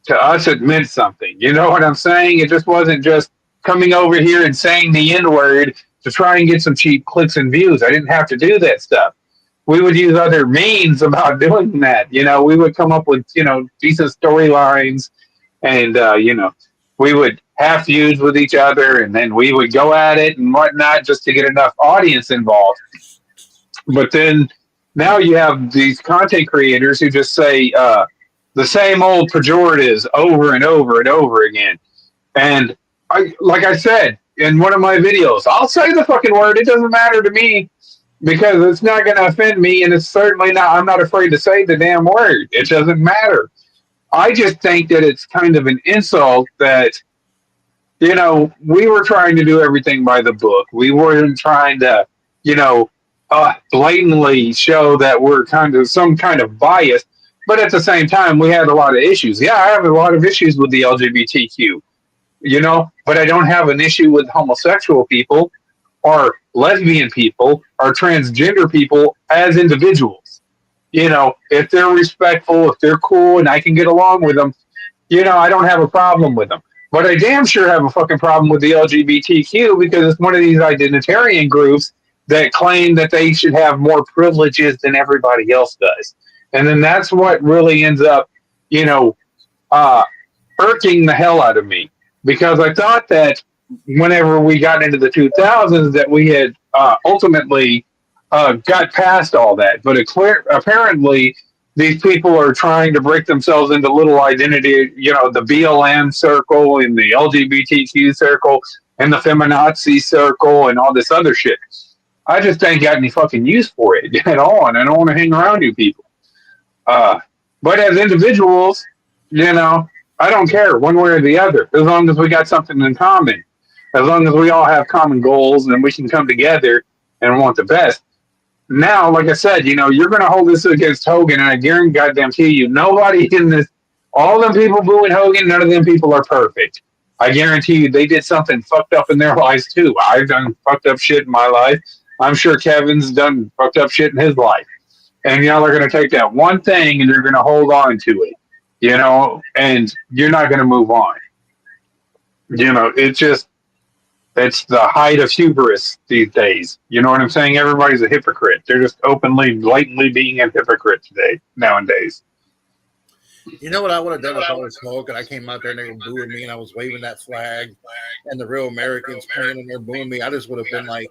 To us, it meant something. You know what I'm saying? It just wasn't just coming over here and saying the N-word to try and get some cheap clicks and views. I didn't have to do that stuff. We would use other means about doing that. We would come up with, decent storylines. And, we would have feuds with each other, and then we would go at it and whatnot just to get enough audience involved. But then now you have these content creators who just say the same old pejoratives over and over and over again. And like I said in one of my videos, I'll say the fucking word. It doesn't matter to me because it's not going to offend me, and it's certainly not. I'm not afraid to say the damn word. It doesn't matter. I just think that it's kind of an insult that, we were trying to do everything by the book. We weren't trying to, blatantly show that we're kind of some kind of bias. But at the same time, we had a lot of issues. Yeah, I have a lot of issues with the LGBTQ, but I don't have an issue with homosexual people or lesbian people or transgender people as individuals. If they're respectful, if they're cool, and I can get along with them, I don't have a problem with them. But I damn sure have a fucking problem with the LGBTQ because it's one of these identitarian groups that claim that they should have more privileges than everybody else does. And then that's what really ends up, irking the hell out of me. Because I thought that whenever we got into the 2000s that we had ultimately got past all that. But apparently these people are trying to break themselves into little identity, the BLM circle and the LGBTQ circle and the feminazi circle and all this other shit. I just ain't got any fucking use for it at all, and I don't want to hang around you people. But as individuals, I don't care one way or the other, as long as we got something in common. as long as we all have common goals and we can come together and want the best. Now, like I said, you're going to hold this against Hogan, and I guarantee you, nobody in this, all them people booing Hogan, none of them people are perfect. I guarantee you, they did something fucked up in their lives too. I've done fucked up shit in my life. I'm sure Kevin's done fucked up shit in his life. And y'all are going to take that one thing and you're going to hold on to it, and you're not going to move on. It's the height of hubris these days. You know what I'm saying? Everybody's a hypocrite. They're just openly, blatantly being a hypocrite nowadays. You know what I would have done if I was Hulk and I came out there and they were booing me and I was waving that flag and the real Americans praying and they're booing me? I just would have been like,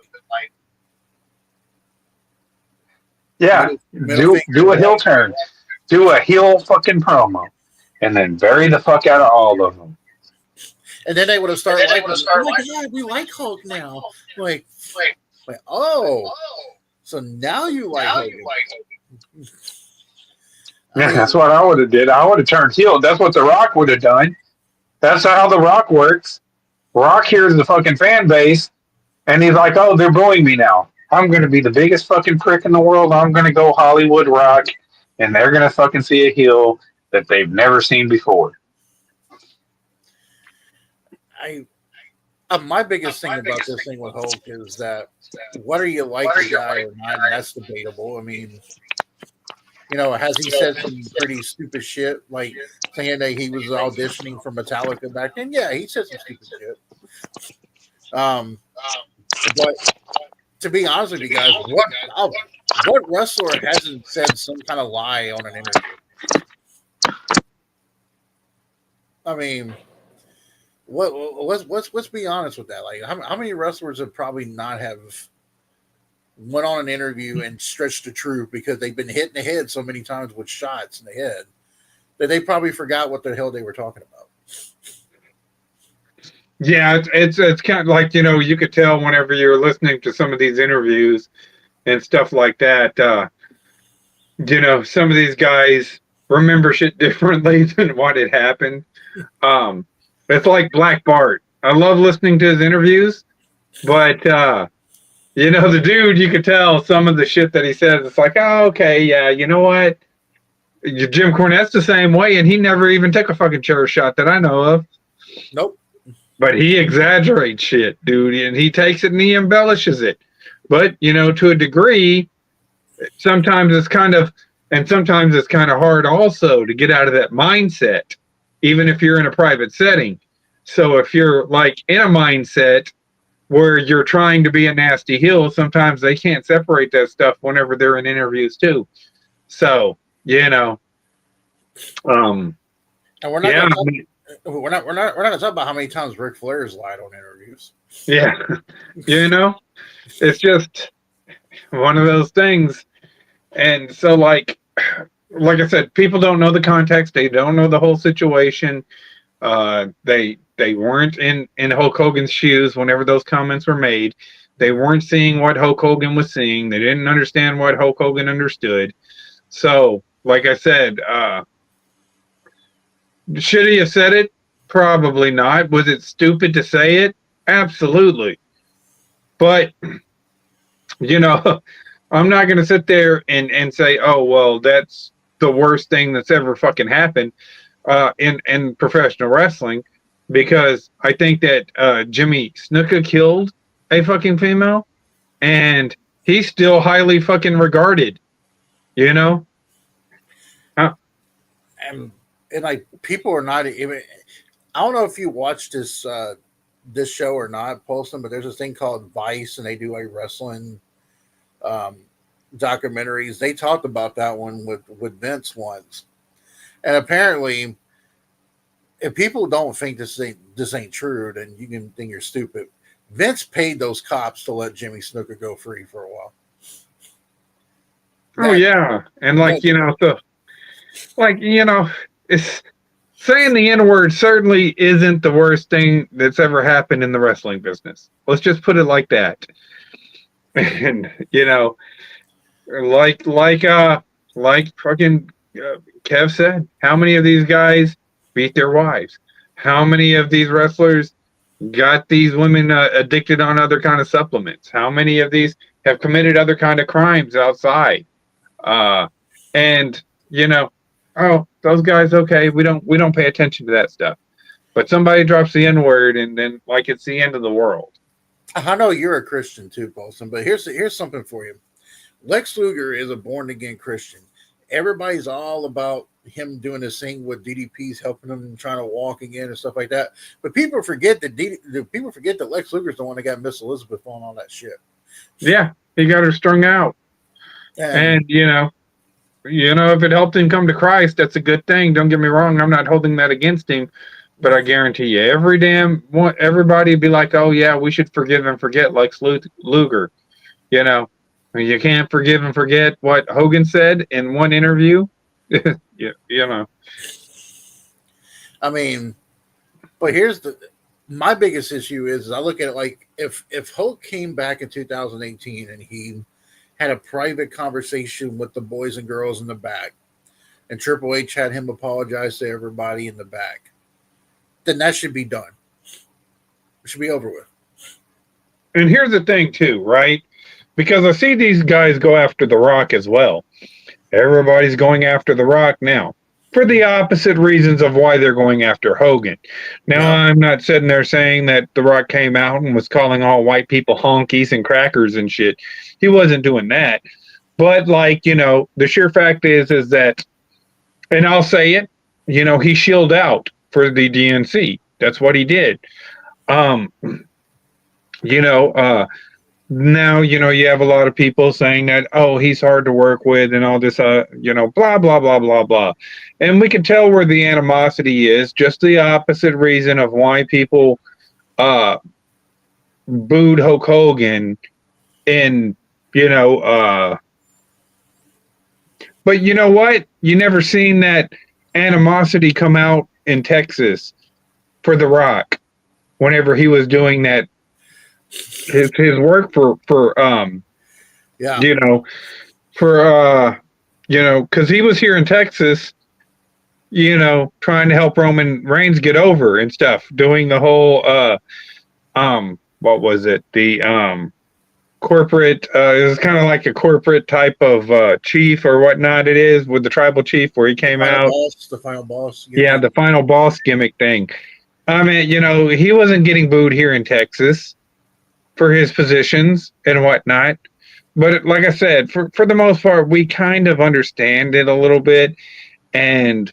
yeah, do a heel turn. Do a heel fucking promo. And then bury the fuck out of all of them. And then they would have started like, oh my God, we like Hulk now. Like, oh, so now you like Hulk. Yeah, that's what I would have did. I would have turned heel. That's what The Rock would have done. That's how The Rock works. Rock hears the fucking fan base, and he's like, oh, they're booing me now. I'm going to be the biggest fucking prick in the world. I'm going to go Hollywood Rock, and they're going to fucking see a heel that they've never seen before. My biggest thing about this thing with Hulk is that whether you like the guy or not, that's debatable. I mean, has he said some pretty stupid shit, like saying that he was auditioning for Metallica back then? Yeah, he said some stupid shit. But to be honest with you guys, what wrestler hasn't said some kind of lie on an interview? I mean, let's be honest with that. Like, how many wrestlers have probably not have went on an interview and stretched the truth because they've been hit in the head so many times with shots in the head that they probably forgot what the hell they were talking about. Yeah, it's kind of like, you could tell whenever you're listening to some of these interviews and stuff like that, some of these guys remember shit differently than what had happened. It's like Black Bart. I love listening to his interviews, but the dude, you could tell some of the shit that he says. It's like, oh, okay, yeah, you know what? Jim Cornette's the same way, and he never even took a fucking chair shot that I know of. Nope. But he exaggerates shit, dude, and he takes it and he embellishes it. But, to a degree, sometimes it's kind of hard also to get out of that mindset, even if you're in a private setting. So if you're like in a mindset where you're trying to be a nasty heel, sometimes they can't separate that stuff whenever they're in interviews too. So, and we're not gonna talk about how many times Ric Flair's lied on interviews. Yeah. It's just one of those things. And so like I said, people don't know the context. They don't know the whole situation. They weren't in Hulk Hogan's shoes whenever those comments were made. They weren't seeing what Hulk Hogan was seeing. They didn't understand what Hulk Hogan understood. So, like I said, should he have said it? Probably not. Was it stupid to say it? Absolutely. But, I'm not going to sit there and say, oh, well, that's the worst thing that's ever fucking happened in professional wrestling, because I think that Jimmy Snuka killed a fucking female, and he's still highly fucking regarded, And like, people are not even. I don't know if you watched this show or not, Paulson, but there's this thing called Vice, and they do like wrestling documentaries. They talked about that one with Vince once, and apparently, if people don't think this ain't true, then you can think you're stupid. Vince paid those cops to let Jimmy Snuka go free for a while. Oh yeah, and it's saying the N-word certainly isn't the worst thing that's ever happened in the wrestling business. Let's just put it like that. And like fucking Kev said, how many of these guys beat their wives? How many of these wrestlers got these women addicted on other kind of supplements? How many of these have committed other kind of crimes outside? And you know, oh, those guys, okay, we don't pay attention to that stuff. But somebody drops the N word, and then like it's the end of the world. I know you're a Christian too, Paulson, but here's something for you. Lex Luger is a born again Christian. Everybody's all about him doing this thing with DDP's helping him trying to walk again and stuff like that. But people forget that Lex Luger's the one that got Miss Elizabeth on all that shit. Yeah, he got her strung out, and if it helped him come to Christ, that's a good thing. Don't get me wrong; I'm not holding that against him. But I guarantee you, everybody would be like, "Oh yeah, we should forgive and forget Lex Luger." You know, you can't forgive and forget what Hogan said in one interview. Yeah. I mean, but my biggest issue is I look at it like if Hulk came back in 2018 and he had a private conversation with the boys and girls in the back, and Triple H had him apologize to everybody in the back, then that should be done. It should be over with. And here's the thing, too, right? Because I see these guys go after The Rock as well. Everybody's going after The Rock now for the opposite reasons of why they're going after Hogan. Now, I'm not sitting there saying that The Rock came out and was calling all white people honkies and crackers and shit. He wasn't doing that. But, the sheer fact is that, and I'll say it, he shielded out for the DNC. That's what he did. Now, you have a lot of people saying that, oh, he's hard to work with and all this, blah, blah, blah, blah, blah. And we can tell where the animosity is, just the opposite reason of why people booed Hulk Hogan and, but you know what? You never seen that animosity come out in Texas for The Rock whenever he was doing that. His work because he was here in Texas, trying to help Roman Reigns get over and stuff, doing the whole what was it, the corporate, it was kind of like a corporate type of chief or whatnot. It is with the tribal chief where he came out, the final boss, the final boss gimmick thing. I mean, he wasn't getting booed here in Texas for his positions and whatnot. But like I said, for the most part, we kind of understand it a little bit. And,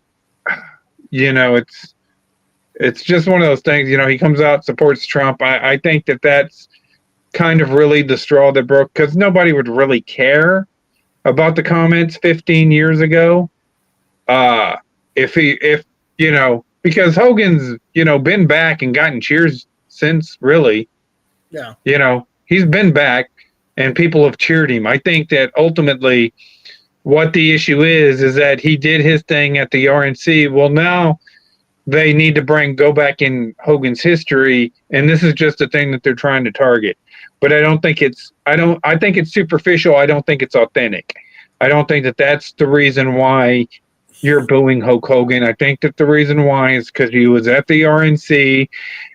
it's just one of those things, he comes out, supports Trump. I think that's kind of really the straw that broke, because nobody would really care about the comments 15 years ago. Because Hogan's, been back and gotten cheers since, really. Yeah. He's been back and people have cheered him. I think that ultimately what the issue is that he did his thing at the RNC. Well, now they need to go back in Hogan's history, and this is just a thing that they're trying to target. But I think it's superficial. I don't think it's authentic. I don't think that that's the reason why you're booing Hulk Hogan. I think that the reason why is because he was at the RNC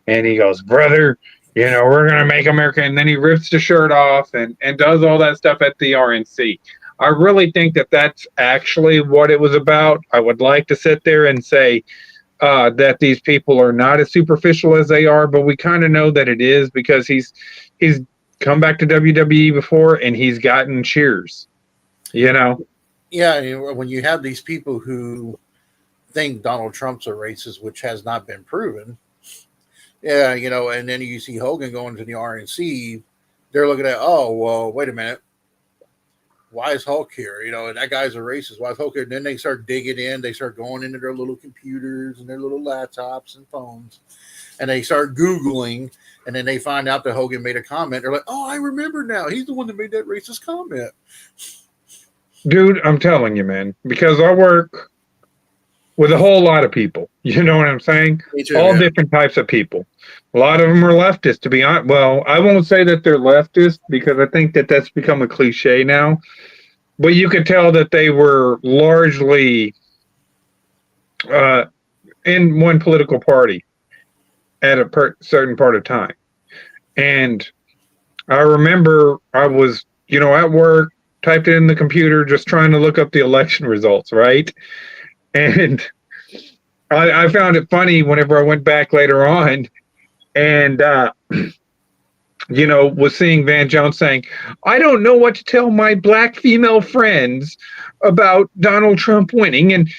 and he goes, brother, we're going to make America. And then he rips the shirt off and does all that stuff at the RNC. I really think that that's actually what it was about. I would like to sit there and say that these people are not as superficial as they are, but we kind of know that it is because he's come back to WWE before and he's gotten cheers, Yeah, when you have these people who think Donald Trump's a racist, which has not been proven. Yeah, and then you see Hogan going to the RNC, they're looking at, oh, well, wait a minute. Why is Hulk here? And that guy's a racist. Why is Hulk here? And then they start digging in. They start going into their little computers and their little laptops and phones. And they start Googling. And then they find out that Hogan made a comment. They're like, oh, I remember now. He's the one that made that racist comment. Dude, I'm telling you, man, because I work with a whole lot of people. You know what I'm saying? All different types of people. A lot of them are leftist, to be honest. Well, I won't say that they're leftist because I think that that's become a cliche now. But you could tell that they were largely in one political party. at a certain part of time. And I remember I was, at work, typed it in the computer, just trying to look up the election results, right? And I found it funny whenever I went back later on and, was seeing Van Jones saying, I don't know what to tell my black female friends about Donald Trump winning. And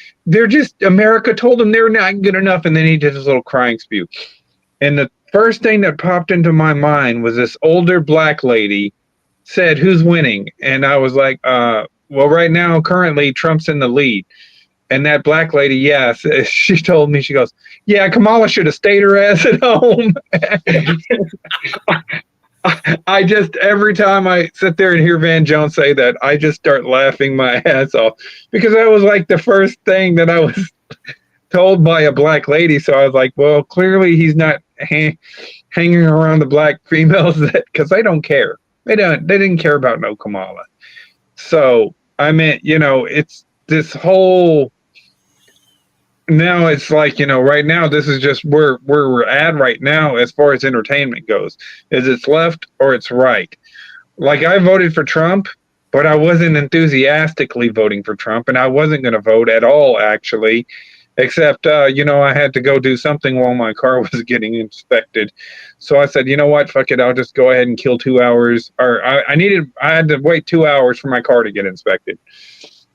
America told him they're not good enough. And then he did his little crying spew. And the first thing that popped into my mind was this older black lady said, who's winning? And I was like, well, right now, currently, Trump's in the lead. And that black lady, yes, she told me, she goes, yeah, Kamala should have stayed her ass at home. I just, every time I sit there and hear Van Jones say that, I just start laughing my ass off because that was like the first thing that I was told by a black lady. So I was like, well, clearly he's not hanging around the black females because they don't care. They didn't care about no Kamala. So I meant, it's this whole, now it's like, right now, this is just where we're at right now as far as entertainment goes, is it's left or it's right. Like I voted for Trump, but I wasn't enthusiastically voting for Trump, and I wasn't going to vote at all, actually, except, I had to go do something while my car was getting inspected. So I said, you know what, fuck it, I'll just go ahead and kill 2 hours. Or I had to wait 2 hours for my car to get inspected.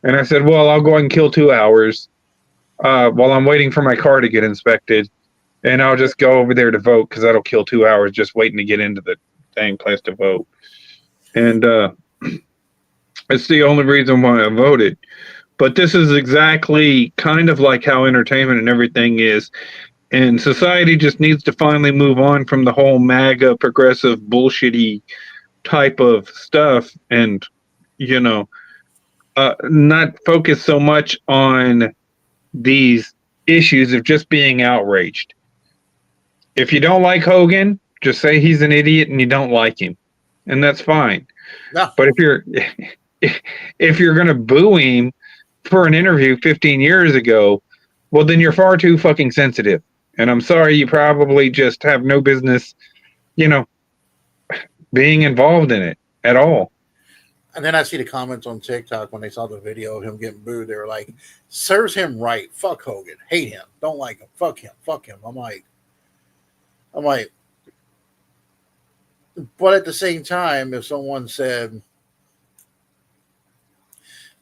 And I said, well, I'll go ahead and kill 2 hours while I'm waiting for my car to get inspected, and I'll just go over there to vote because that'll kill 2 hours just waiting to get into the dang place to vote. And it's the only reason why I voted. But this is exactly kind of like how entertainment and everything is. And society just needs to finally move on from the whole MAGA progressive bullshitty type of stuff and, not focus so much on these issues of just being outraged. If you don't like Hogan, just say he's an idiot and you don't like him, and that's fine. No. But if you're gonna boo him for an interview 15 years ago, well, then you're far too fucking sensitive. And I'm sorry, you probably just have no business, being involved in it at all. And then I see the comments on TikTok when they saw the video of him getting booed. They were like, serves him right. Fuck Hogan. Hate him. Don't like him. Fuck him. Fuck him. I'm like, but at the same time, if someone said,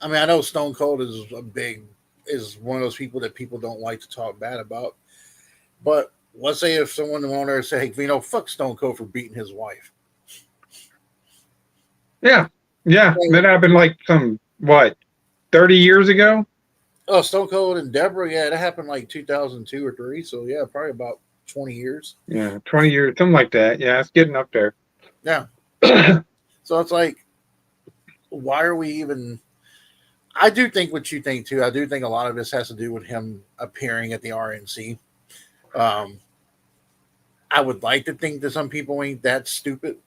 I know Stone Cold is one of those people that people don't like to talk bad about. But let's say if someone on there say, hey, fuck Stone Cold for beating his wife. Yeah. Yeah, that happened like 30 years ago? Oh, Stone Cold and Deborah, yeah, that happened like 2002 or 3. So, yeah, probably about 20 years. Yeah, 20 years, something like that. Yeah, it's getting up there. Yeah. So it's like, why are we even... I do think what you think, too. I do think a lot of this has to do with him appearing at the RNC. I would like to think that some people ain't that stupid.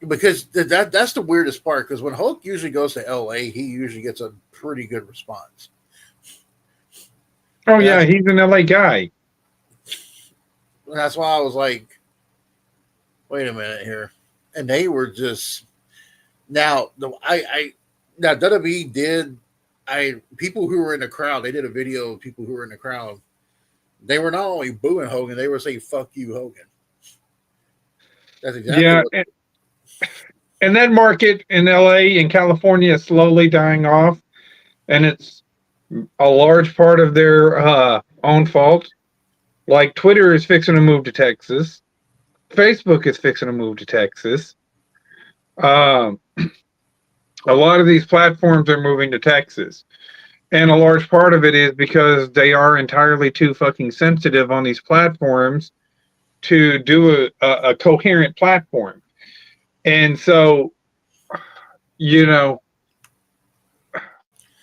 Because that's the weirdest part. Because when Hulk usually goes to LA, he usually gets a pretty good response. Oh, yeah, he's an LA guy. And that's why I was like, wait a minute here. And they were just now WWE did people who were in the crowd, they did a video of people who were in the crowd. They were not only booing Hogan, they were saying fuck you, Hogan. That's exactly and that market in LA and California is slowly dying off, and it's a large part of their own fault. Like Twitter is fixing to move to Texas. Facebook is fixing to move to Texas. A lot of these platforms are moving to Texas. And a large part of it is because they are entirely too fucking sensitive on these platforms to do a coherent platform. And so, I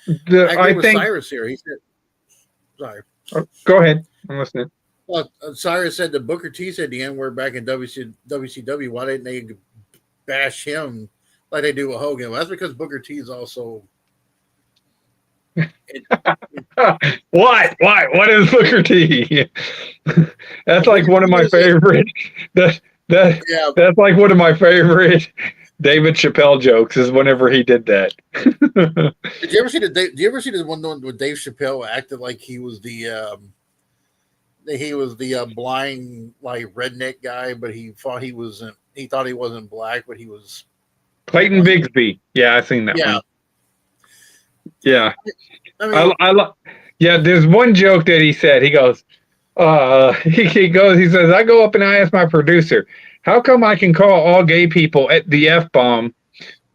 agree with Cyrus here. He said, sorry. Oh, go ahead. I'm listening. Well, Cyrus said that Booker T said the N-word back in WCW. Why didn't they bash him like they do with Hogan? Well, that's because Booker T is also What? What is Booker T? That's like Booker one of T my was a, favorite. That that yeah. that's like one of my favorite David Chappelle jokes. Is whenever he did that. Did you ever see the? Do you ever see the one where Dave Chappelle acted like he was the blind like redneck guy, but he thought he wasn't. He thought he wasn't black, but he was Clayton white. Bigsby. Yeah, I seen that Yeah, one. Yeah, I mean, yeah. There's one joke that he said. He goes, he says, I go up and I ask my producer, how come I can call all gay people at the F bomb,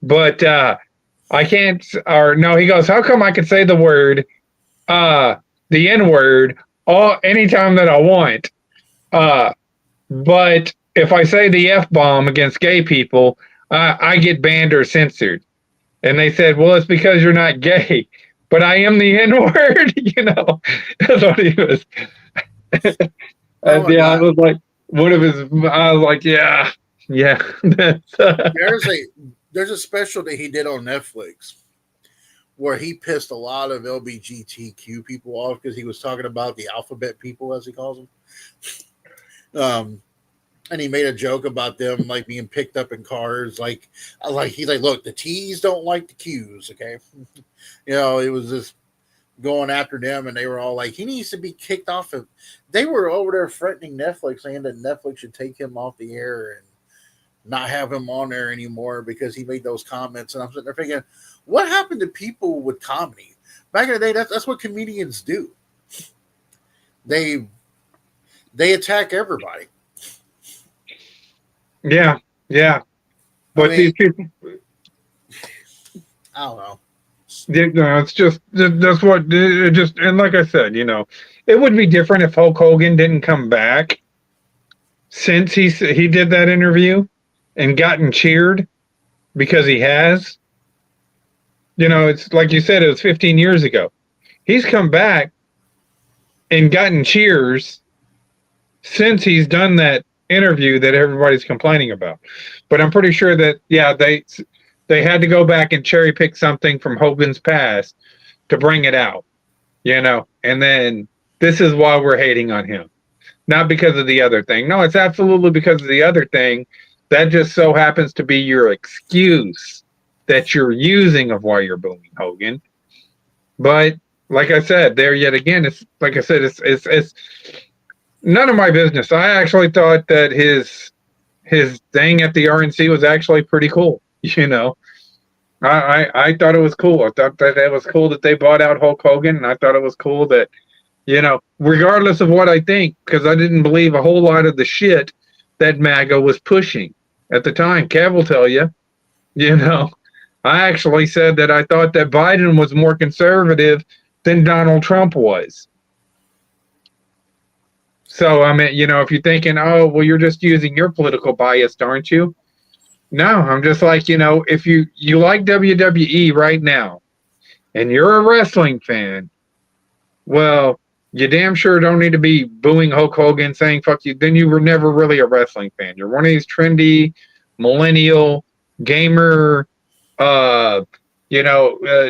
but I can't, or no, he goes, how come I can say the word, the N word, anytime that I want, but if I say the F bomb against gay people, I get banned or censored. And they said, well, it's because you're not gay, but I am the N word, That's what he was. oh my Yeah, I god, was like, one of his, I was like, yeah, yeah. That's, there's a there's a special that he did on Netflix where he pissed a lot of LGBTQ people off because he was talking about the alphabet people, as he calls them. And he made a joke about them like being picked up in cars. Like he's like, look, the T's don't like the Q's. Okay, it was just going after them, and they were all like, he needs to be kicked off of. They were over there threatening Netflix, saying that Netflix should take him off the air and not have him on there anymore because he made those comments. And I'm sitting there thinking, what happened to people with comedy back in the day? That's what comedians do. They attack everybody. yeah, yeah. I But mean, these people, I don't know. it's just, that's what, it just, and like I said, it would be different if Hulk Hogan didn't come back since he did that interview and gotten cheered because he has. It's like you said, it was 15 years ago. He's come back and gotten cheers since he's done that interview that everybody's complaining about. But I'm pretty sure that, yeah, they had to go back and cherry pick something from Hogan's past to bring it out, and then this is why we're hating on him. Not because of the other thing. No, it's absolutely because of the other thing. That just so happens to be your excuse that you're using of why you're booing Hogan. But like I said, there yet again, it's like I said, it's none of my business. I actually thought that his thing at the RNC was actually pretty cool. I thought it was cool. I thought that it was cool that they bought out Hulk Hogan, and I thought it was cool that, regardless of what I think, because I didn't believe a whole lot of the shit that MAGA was pushing at the time. Kev will tell you, I actually said that I thought that Biden was more conservative than Donald Trump was. So, I mean, if you're thinking, oh, well, you're just using your political bias, aren't you? No, I'm just like, if you like WWE right now and you're a wrestling fan, well, you damn sure don't need to be booing Hulk Hogan, saying fuck you. Then you were never really a wrestling fan. You're one of these trendy, millennial, gamer,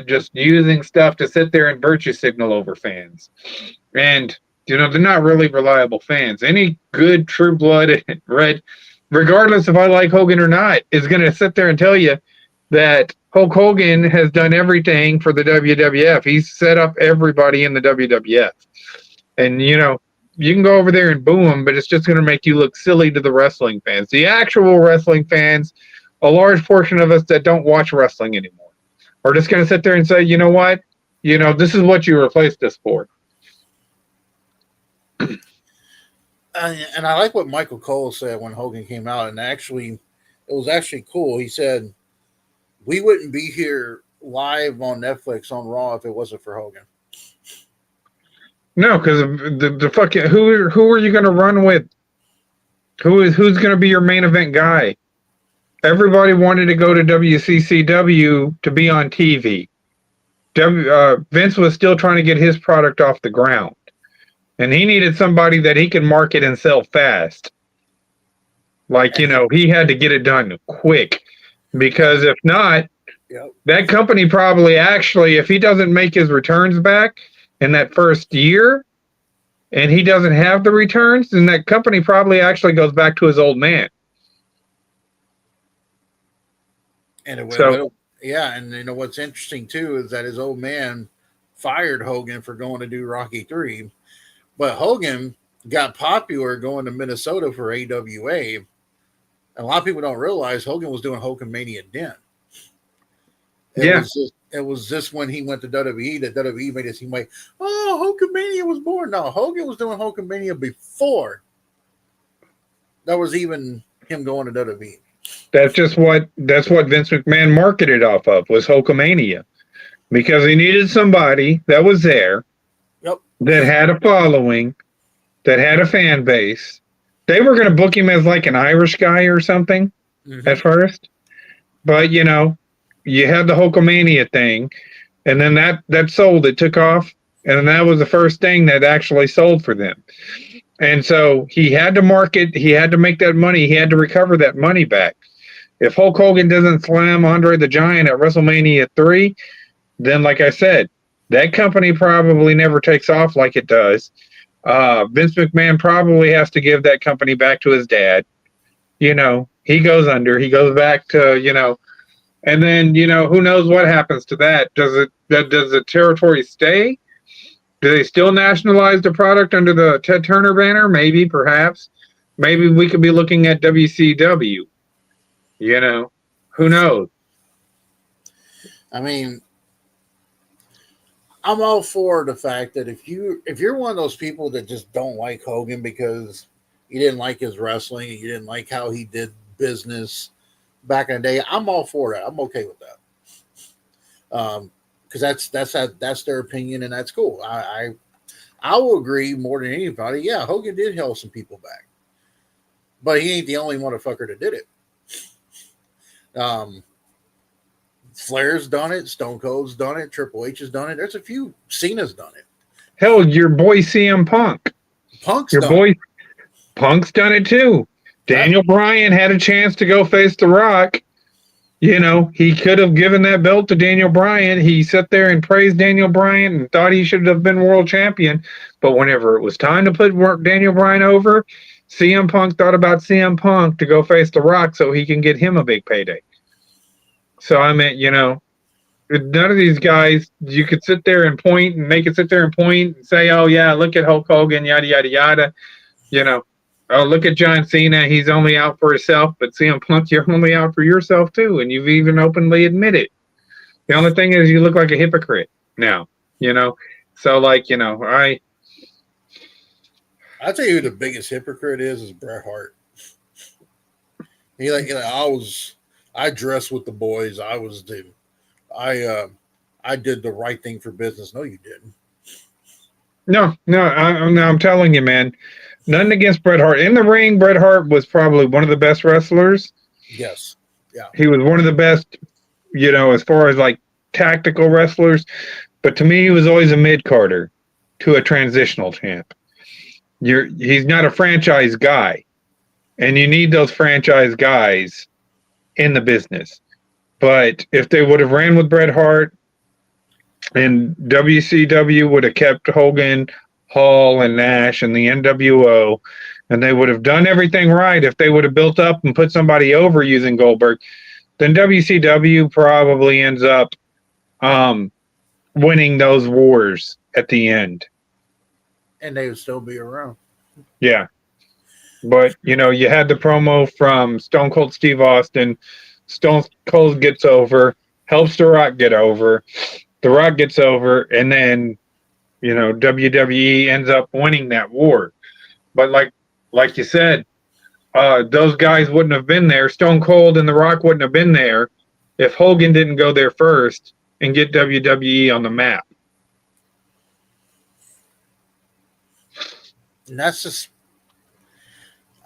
just using stuff to sit there and virtue signal over fans. And, they're not really reliable fans. Any good, true blood, red, regardless if I like Hogan or not, is going to sit there and tell you that Hulk Hogan has done everything for the WWF. He's set up everybody in the WWF. And, you can go over there and boo him, but it's just going to make you look silly to the wrestling fans. The actual wrestling fans, a large portion of us that don't watch wrestling anymore, are just going to sit there and say, you know what? This is what you replaced us for. And I like what Michael Cole said when Hogan came out, and it was actually cool. He said, we wouldn't be here live on Netflix on Raw if it wasn't for Hogan. No, because the fucking who are you going to run with? Who's going to be your main event guy? Everybody wanted to go to WCCW to be on TV. Vince was still trying to get his product off the ground, and he needed somebody that he could market and sell fast. Like, he had to get it done quick, because if not, Yep. That company probably actually, if he doesn't make his returns back in that first year and he doesn't have the returns, then that company probably actually goes back to his old man. And So, yeah, and you know what's interesting too is that his old man fired Hogan for going to do Rocky 3, but Hogan got popular going to Minnesota for AWA. And a lot of people don't realize Hogan was doing Hulkamania then. yeah, It was just when he went to WWE that WWE made it seem like, oh, Hulkamania was born. No, Hogan was doing Hulkamania before that was even him going to WWE. that's what Vince McMahon marketed off of was Hulkamania because he needed somebody that was there Yep. that had a following, that had a fan base. They were going to book him as like an Irish guy or something at first, but you know, you had the Hulkamania thing, and then that sold. It took off, and that was the first thing that actually sold for them. And so he had to market. He had to make that money. He had to recover that money back. If Hulk Hogan doesn't slam Andre the Giant at WrestleMania 3, then like I said, that company probably never takes off like it does. Vince McMahon probably has to give that company back to his dad. You know, he goes under. He goes back to, you know, and then, you know, who knows what happens to that? Does the territory stay? Do they still nationalize the product under the Ted Turner banner? Maybe, perhaps. Maybe we could be looking at WCW. You know, who knows? I mean, I'm all for the fact that if you're one of those people that just don't like Hogan because you didn't like his wrestling, you didn't like how he did business back in the day, I'm all for that. I'm okay with that. Because that's their opinion and that's cool. I will agree more than anybody. Yeah, Hogan did help some people back, but he ain't the only motherfucker that did it. Flair's done it, Stone Cold's done it, Triple H has done it. There's a few. Cena's done it. Hell, your boy CM Punk. Punk's Your done boy it. Punk's done it too. Daniel Bryan had a chance to go face The Rock. You know, he could have given that belt to Daniel Bryan. He sat there and praised Daniel Bryan and thought he should have been world champion. But whenever it was time to put Daniel Bryan over, CM Punk thought about CM Punk to go face The Rock so he can get him a big payday. So, I mean, you know, none of these guys, you could sit there and point, and they could sit there and point and say, oh, yeah, look at Hulk Hogan, yada, yada, yada. You know, oh, look at John Cena. He's only out for himself, but CM Punk, you're only out for yourself, too. And you've even openly admitted. The only thing is you look like a hypocrite now, you know. So, like, you know, I'll tell you who the biggest hypocrite is Bret Hart. He like, you know, I dressed with the boys. I did the right thing for business. No, you didn't. No, I'm telling you, man. Nothing against Bret Hart. In the ring, Bret Hart was probably one of the best wrestlers. Yes. Yeah. He was one of the best, you know, as far as like tactical wrestlers. But to me, he was always a mid-carder to a transitional champ. He's not a franchise guy. And you need those franchise guys in the business. But if they would have ran with Bret Hart and WCW would have kept Hogan, Hall, and Nash and the NWO, and they would have done everything right if they would have built up and put somebody over using Goldberg, then WCW probably ends up winning those wars at the end. And they would still be around. Yeah. But, you know, you had the promo from Stone Cold Steve Austin. Stone Cold gets over, helps The Rock get over. The Rock gets over, and then, you know, WWE ends up winning that war. But like you said, those guys wouldn't have been there. Stone Cold and The Rock wouldn't have been there if Hogan didn't go there first and get WWE on the map. And that's just,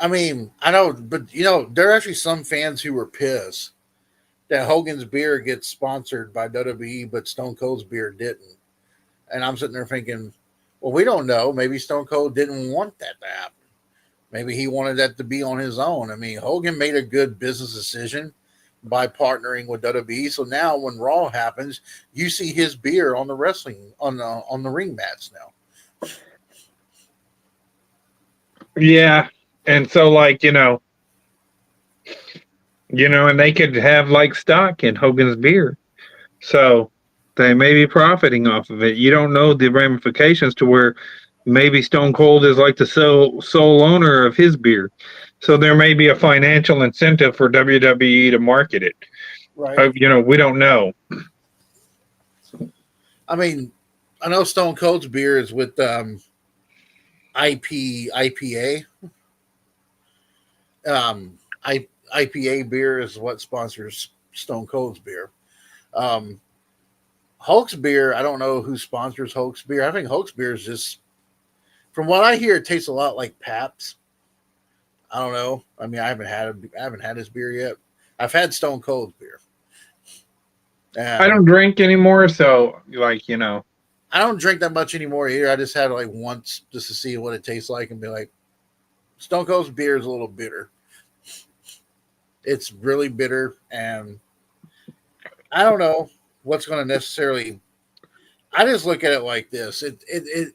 I mean, I know, but you know, there are actually some fans who were pissed that Hogan's beer gets sponsored by WWE, but Stone Cold's beer didn't. And I'm sitting there thinking, well, we don't know. Maybe Stone Cold didn't want that to happen. Maybe he wanted that to be on his own. I mean, Hogan made a good business decision by partnering with WWE. So now when Raw happens, you see his beer on the wrestling on the ring mats now. Yeah. And so like, and they could have like stock in Hogan's beer. So they may be profiting off of it. You don't know the ramifications to where maybe Stone Cold is like the sole owner of his beer. So there may be a financial incentive for WWE to market it. Right. We don't know. I mean, I know Stone Cold's beer is with IPA. IPA beer is what sponsors Stone Cold's beer. Um, Hulk's beer, I don't know who sponsors Hulk's beer. I think Hulk's beer is just, from what I hear, it tastes a lot like Pabst. I don't know. I mean, I haven't had his beer yet. I've had Stone Cold's beer. I don't drink anymore, so I don't drink that much anymore either. I just had it like once just to see what it tastes like and be like, Stone Cold's beer is a little bitter. It's really bitter, and I don't know what's going to necessarily. I just look at it like this. It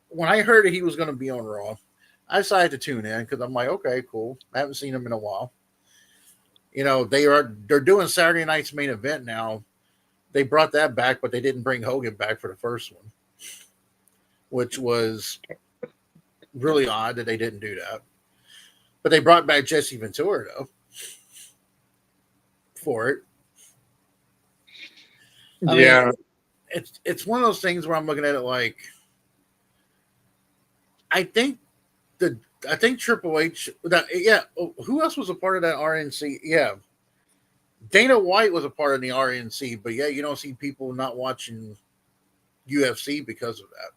when I heard that he was going to be on Raw, I decided to tune in because I'm like, okay, cool. I haven't seen him in a while. They're doing Saturday night's main event now. They brought that back, but they didn't bring Hogan back for the first one, which was really odd that they didn't do that. But they brought back Jesse Ventura though for it. I mean, it's one of those things where I'm looking at it like I think Triple H who else was a part of that RNC? Yeah. Dana White was a part of the RNC, but yeah, you don't see people not watching UFC because of that.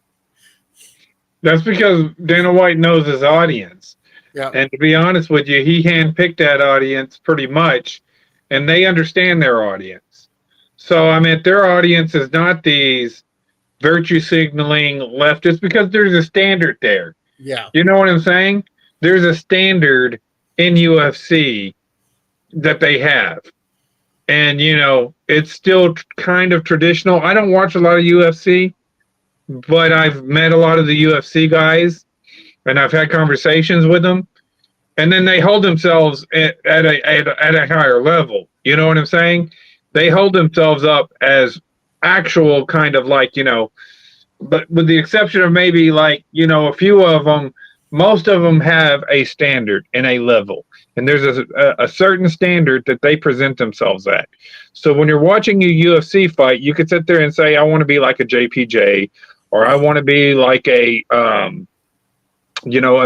that's because Dana White knows his audience. Yeah. And to be honest with you, he handpicked that audience pretty much, and they understand their audience. So, I mean, their audience is not these virtue signaling leftists because there's a standard there. Yeah. You know what I'm saying? There's a standard in UFC that they have. And, it's still kind of traditional. I don't watch a lot of UFC, but I've met a lot of the UFC guys and I've had conversations with them. And then they hold themselves at a higher level. You know what I'm saying? They hold themselves up as actual kind of like, but with the exception of maybe like, a few of them, most of them have a standard and a level. And there's a certain standard that they present themselves at. So when you're watching a UFC fight, you could sit there and say, I want to be like a JPJ, or I want to be like a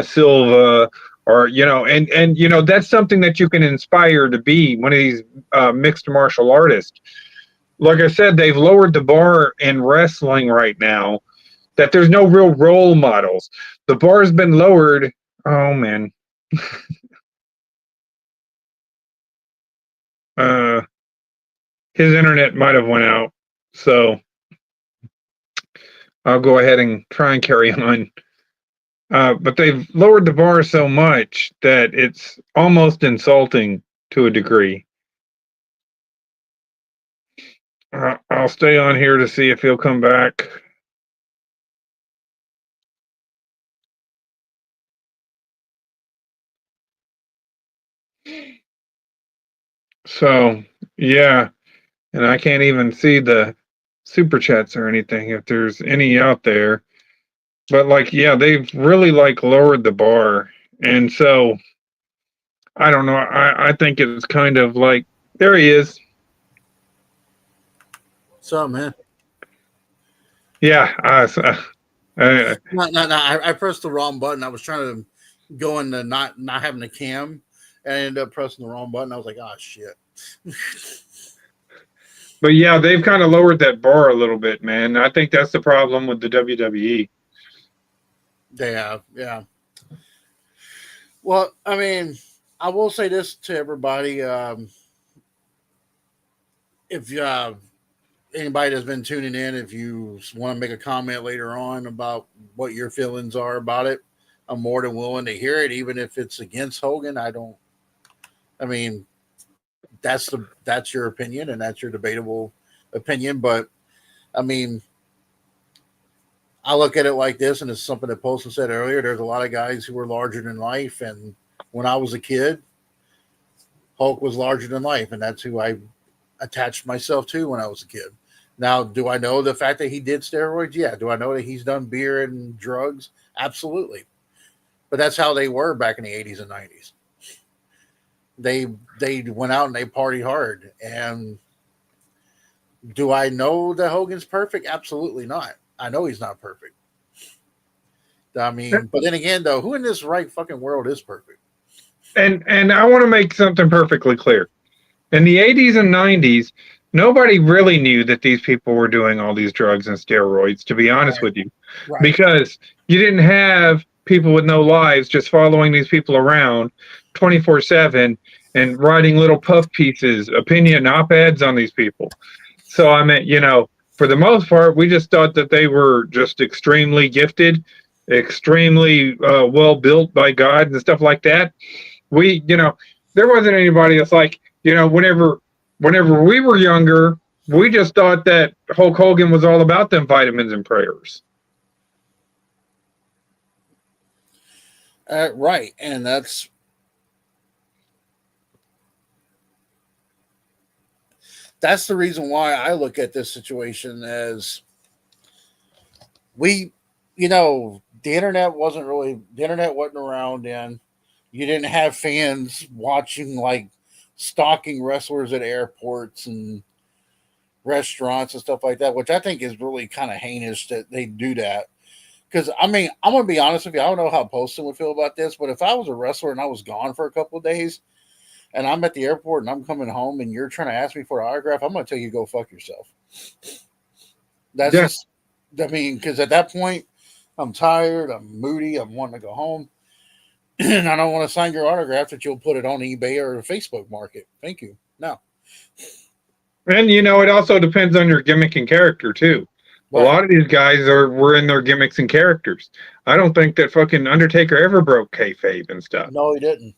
Silva, or and that's something that you can inspire to be one of these mixed martial artists. Like I said, they've lowered the bar in wrestling right now, that there's no real role models. The bar's been lowered. Oh man. His internet might have went out, so I'll go ahead and try and carry on. But they've lowered the bar so much that it's almost insulting to a degree. I'll stay on here to see if he'll come back. So, yeah, and I can't even see the super chats or anything if there's any out there. But like, yeah, they've really like lowered the bar. And so I don't know. I think it's kind of like, there he is. So, man. Yeah. I pressed the wrong button. I was trying to go into not having a cam, and I ended up pressing the wrong button. I was like, oh, shit. But yeah, they've kind of lowered that bar a little bit, man. I think that's the problem with the WWE. They have, yeah. Well, I mean, I will say this to everybody. If anybody that's been tuning in, if you want to make a comment later on about what your feelings are about it, I'm more than willing to hear it, even if it's against Hogan. that's your opinion and that's your debatable opinion. But I mean, I look at it like this, and it's something that Poston said earlier. There's a lot of guys who were larger than life, and when I was a kid, Hulk was larger than life, and that's who I attached myself to when I was a kid. Now, do I know the fact that he did steroids? Yeah. Do I know that he's done beer and drugs? Absolutely. But that's how they were back in the 80s and 90s. They went out and they partied hard. And do I know that Hogan's perfect? Absolutely not. I know he's not perfect. I mean, but then again, though, who in this right fucking world is perfect? And I want to make something perfectly clear. In the 80s and 90s, nobody really knew that these people were doing all these drugs and steroids, to be honest with you, Right. because you didn't have people with no lives just following these people around 24/7 and writing little puff pieces, opinion op-eds on these people. So, I mean, for the most part, we just thought that they were just extremely gifted, extremely well built by God and stuff like that. There wasn't anybody that's like, whenever we were younger, we just thought that Hulk Hogan was all about them vitamins and prayers. Right. And that's the reason why I look at this situation as the internet wasn't around then. You didn't have fans watching, like, stalking wrestlers at airports and restaurants and stuff like that, which I think is really kind of heinous that they do that. Because, I mean, I'm going to be honest with you. I don't know how Poston would feel about this, but if I was a wrestler and I was gone for a couple of days and I'm at the airport and I'm coming home and you're trying to ask me for an autograph, I'm going to tell you, go fuck yourself. That's just, I mean, because at that point, I'm tired, I'm moody, I'm wanting to go home. And I don't want to sign your autograph that you'll put it on eBay or Facebook Market. Thank you. No. And it also depends on your gimmick and character too. Right. A lot of these guys were in their gimmicks and characters. I don't think that fucking Undertaker ever broke kayfabe and stuff. No, he didn't.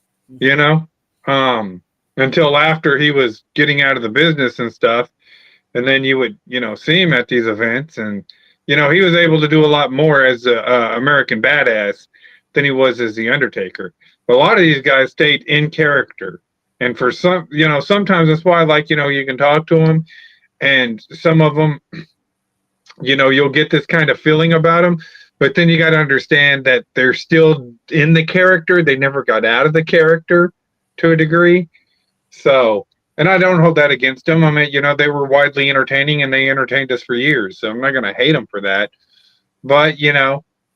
Until after he was getting out of the business and stuff, and then you would see him at these events, and he was able to do a lot more as a American Badass than he was as the Undertaker. But a lot of these guys stayed in character. And for some, sometimes that's why, like, you can talk to them, and some of them, you'll get this kind of feeling about them, but then you got to understand that they're still in the character. They never got out of the character to a degree. So, and I don't hold that against them. I mean, they were widely entertaining and they entertained us for years. So I'm not going to hate them for that. But,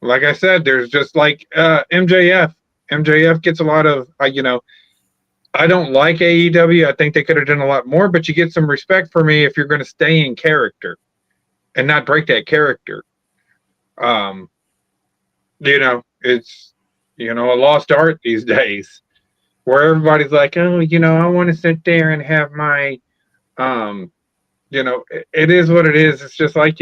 like I said, there's just like MJF. MJF gets a lot of, I don't like AEW. I think they could have done a lot more, but you get some respect for me if you're going to stay in character and not break that character. It's, a lost art these days where everybody's like, oh, I want to sit there and have my, it is what it is. It's just like,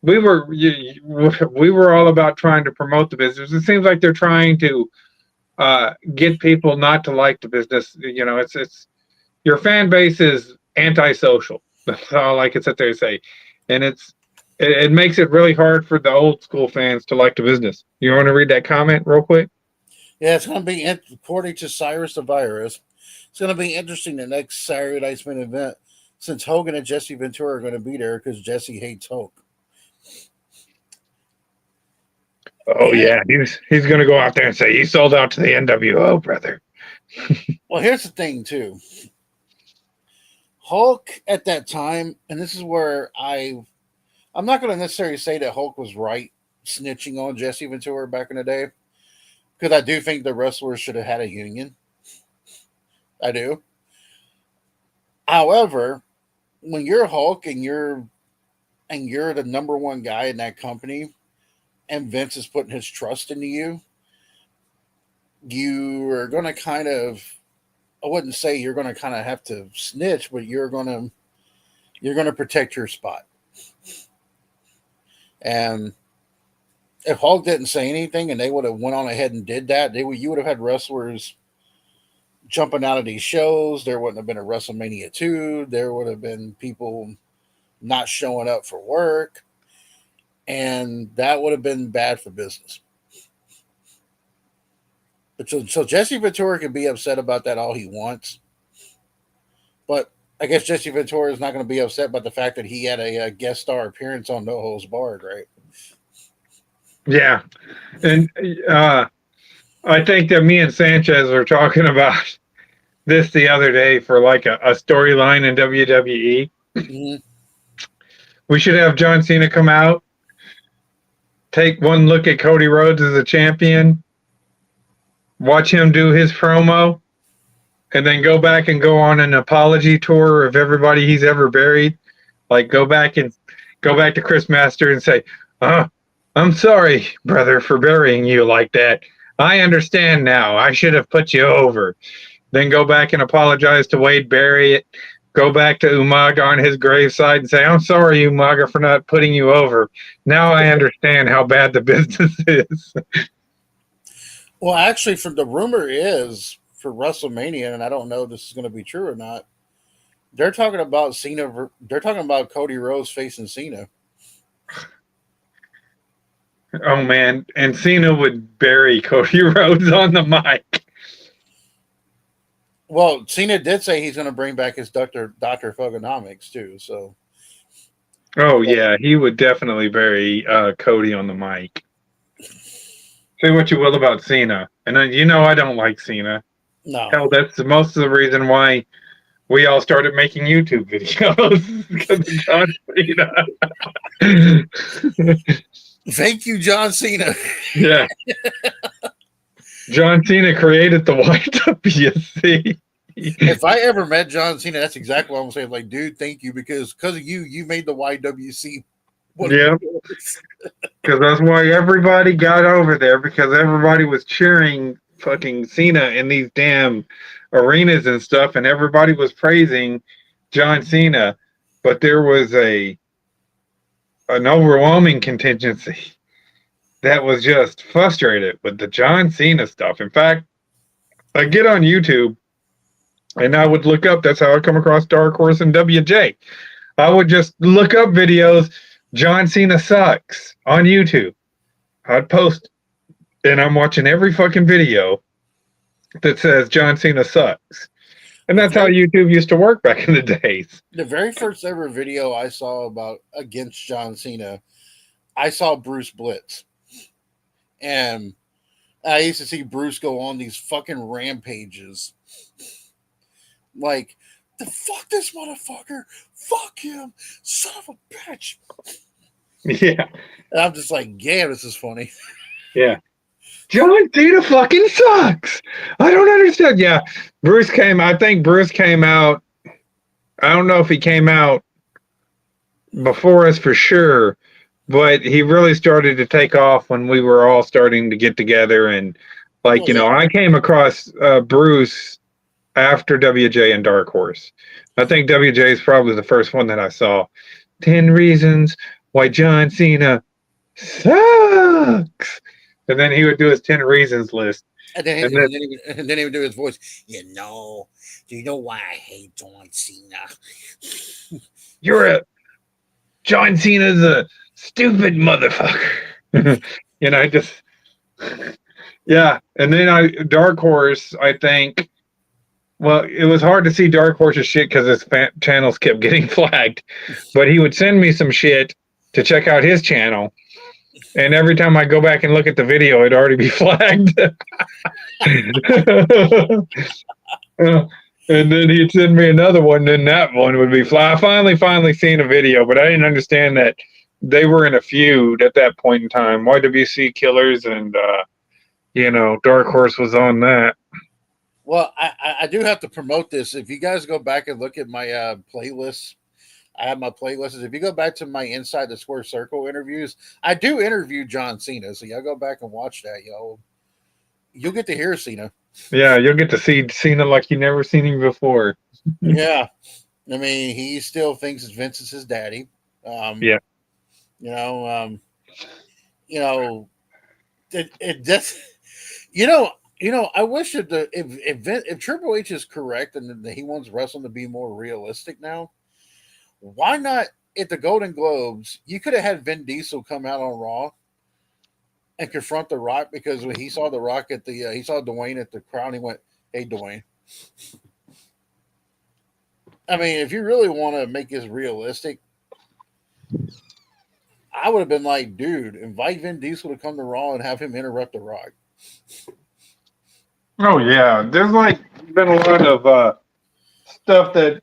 we were all about trying to promote the business. It seems like they're trying to get people not to like the business. It's your fan base is antisocial. That's all I can sit there and say, and it makes it really hard for the old school fans to like the business. You want to read that comment real quick? Yeah, it's going to be, according to Cyrus the Virus, it's going to be interesting the next Saturday Night's Main Event, since Hogan and Jesse Ventura are going to be there because Jesse hates Hulk. Oh, yeah. He's going to go out there and say, he sold out to the NWO, brother. Well, here's the thing, too. Hulk at that time, and this is where I'm not going to necessarily say that Hulk was right snitching on Jesse Ventura back in the day, because I do think the wrestlers should have had a union. I do. However, when you're Hulk and you're the number one guy in that company, and Vince is putting his trust into you, you are going to kind of, I wouldn't say you're going to kind of have to snitch, but you're going to protect your spot. And if Hulk didn't say anything and they would have went on ahead and did that, you would have had wrestlers jumping out of these shows. There wouldn't have been a WrestleMania 2. There would have been people not showing up for work. And that would have been bad for business. But so Jesse Ventura can be upset about that all he wants. But I guess Jesse Ventura is not going to be upset about the fact that he had a guest star appearance on No Holds Barred, right? Yeah. And I think that me and Sanchez were talking about this the other day for like a storyline in WWE. Mm-hmm. We should have John Cena come out, take one look at Cody Rhodes as a champion, watch him do his promo, and then go back and go on an apology tour of everybody he's ever buried. Like go back to Chris Master and say, I'm sorry, brother, for burying you like that. I understand now. I should have put you over. Then go back and apologize to Wade Barrett. Go back to Umaga on his graveside and say, I'm sorry, Umaga, for not putting you over. Now I understand how bad the business is. Well, actually, from the rumor is for WrestleMania, and I don't know if this is going to be true or not. They're talking about Cena. They're talking about Cody Rhodes facing Cena. Oh, man. And Cena would bury Cody Rhodes on the mic. Well, Cena did say he's going to bring back his Dr. Thugonomics, too. So. Oh, yeah. He would definitely bury Cody on the mic. Say what you will about Cena. And I don't like Cena. No. Hell, that's most of the reason why we all started making YouTube videos. Because of John Cena. Thank you, John Cena. Yeah. John Cena created the YWC. If I ever met John Cena, that's exactly what I'm saying. Like, dude, thank you, because of you made the YWC. Yeah. Because that's why everybody got over there, because everybody was cheering fucking Cena in these damn arenas and stuff, and everybody was praising John Cena, but there was an overwhelming contingency that was just frustrated with the John Cena stuff. In fact, I get on YouTube and I would look up, that's how I come across Dark Horse and WJ. I would just look up videos, John Cena sucks, on YouTube. I'd post, and I'm watching every fucking video that says John Cena sucks. And that's how YouTube used to work back in the days. The very first ever video I saw about against John Cena, I saw Bruce Blitz. And I used to see Bruce go on these fucking rampages. Like, the fuck this motherfucker. Fuck him. Son of a bitch. Yeah. And I'm just like, yeah, this is funny. Yeah. John Cena fucking sucks. I don't understand. Yeah. I think Bruce came out. I don't know if he came out before us for sure, but he really started to take off when we were all starting to get together. And I came across Bruce after WJ and Dark Horse. I think WJ is probably the first one that I saw. 10 reasons why John Cena sucks. And then he would do his 10 reasons list. And then he would do his voice. Do you know why I hate John Cena? John Cena's a stupid motherfucker. Yeah. And then Dark Horse, I think, well, it was hard to see Dark Horse's shit because his channels kept getting flagged. But he would send me some shit to check out his channel. And every time I go back and look at the video, it'd already be flagged. And then he'd send me another one, and that one would be flagged. I finally seen a video, but I didn't understand that they were in a feud at that point in time. YWC Killers and, Dark Horse was on that. Well, I do have to promote this. If you guys go back and look at my playlists, I have my playlists. If you go back to my Inside the Square Circle interviews, I do interview John Cena. So y'all go back and watch that, you'll get to hear Cena. Yeah, you'll get to see Cena like you never seen him before. Yeah. I mean, he still thinks Vince is his daddy. Yeah. It just, I wish that if Triple H is correct and that he wants wrestling to be more realistic now, why not at the Golden Globes? You could have had Vin Diesel come out on Raw and confront The Rock because when he saw The Rock at the he saw Dwayne at the crowd, he went, "Hey, Dwayne." I mean, if you really want to make this realistic, I would have been like, dude, invite Vin Diesel to come to Raw and have him interrupt The Rock. Oh yeah, there's like been a lot of stuff that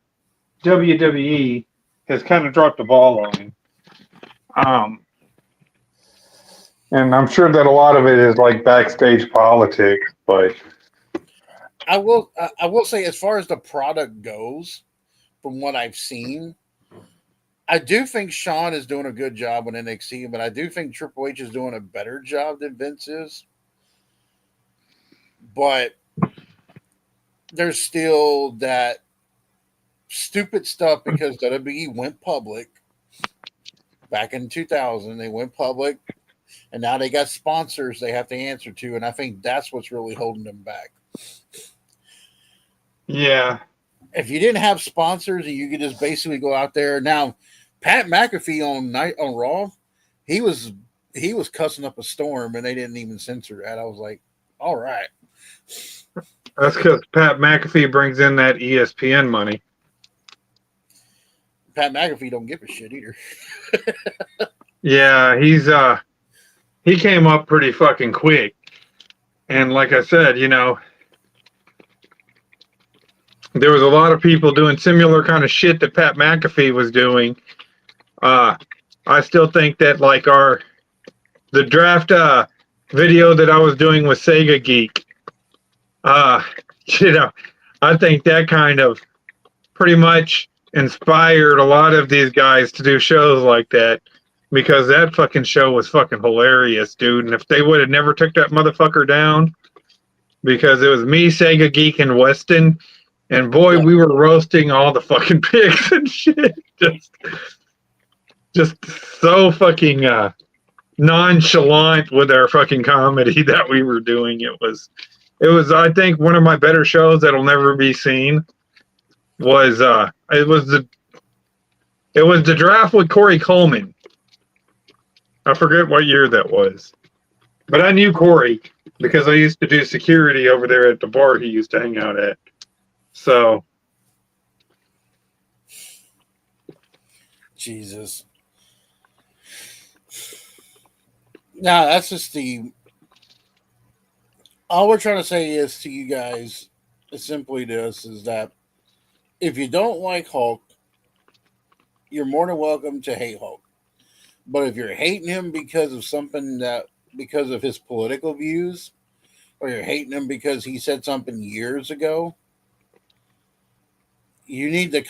WWE has kind of dropped the ball on. Um, and I'm sure that a lot of it is like backstage politics, but I will say, as far as the product goes, from what I've seen, I do think Sean is doing a good job on NXT, but I do think Triple H is doing a better job than Vince is. But there's still that stupid stuff because WWE went public back in 2000. They went public, and now they got sponsors they have to answer to, and I think that's what's really holding them back. yeah, If you didn't have sponsors and you could just basically go out there now, Pat McAfee on Raw, he was cussing up a storm, and they didn't even censor that. I was like, all right. that's because Pat McAfee brings in that ESPN money. Pat McAfee don't give a shit either. Yeah, he came up pretty fucking quick, and like I said, there was a lot of people doing similar kind of shit that Pat McAfee was doing. I still think that like the draft video that I was doing with Sega Geek, I think that kind of pretty much inspired a lot of these guys to do shows like that because that fucking show was fucking hilarious, dude. And if they would have never took that motherfucker down, because it was me, Sega Geek, and Weston, and boy, we were roasting all the fucking pigs and shit. Just so fucking nonchalant with our fucking comedy that we were doing. It was I think one of my better shows that'll never be seen was it was the draft with Corey Coleman. I forget what year that was. But I knew Corey because I used to do security over there at the bar he used to hang out at. So Jesus. Now that's just all we're trying to say is to you guys is simply this is that if you don't like Hulk, you're more than welcome to hate Hulk. But if you're hating him because of his political views, or you're hating him because he said something years ago, you need to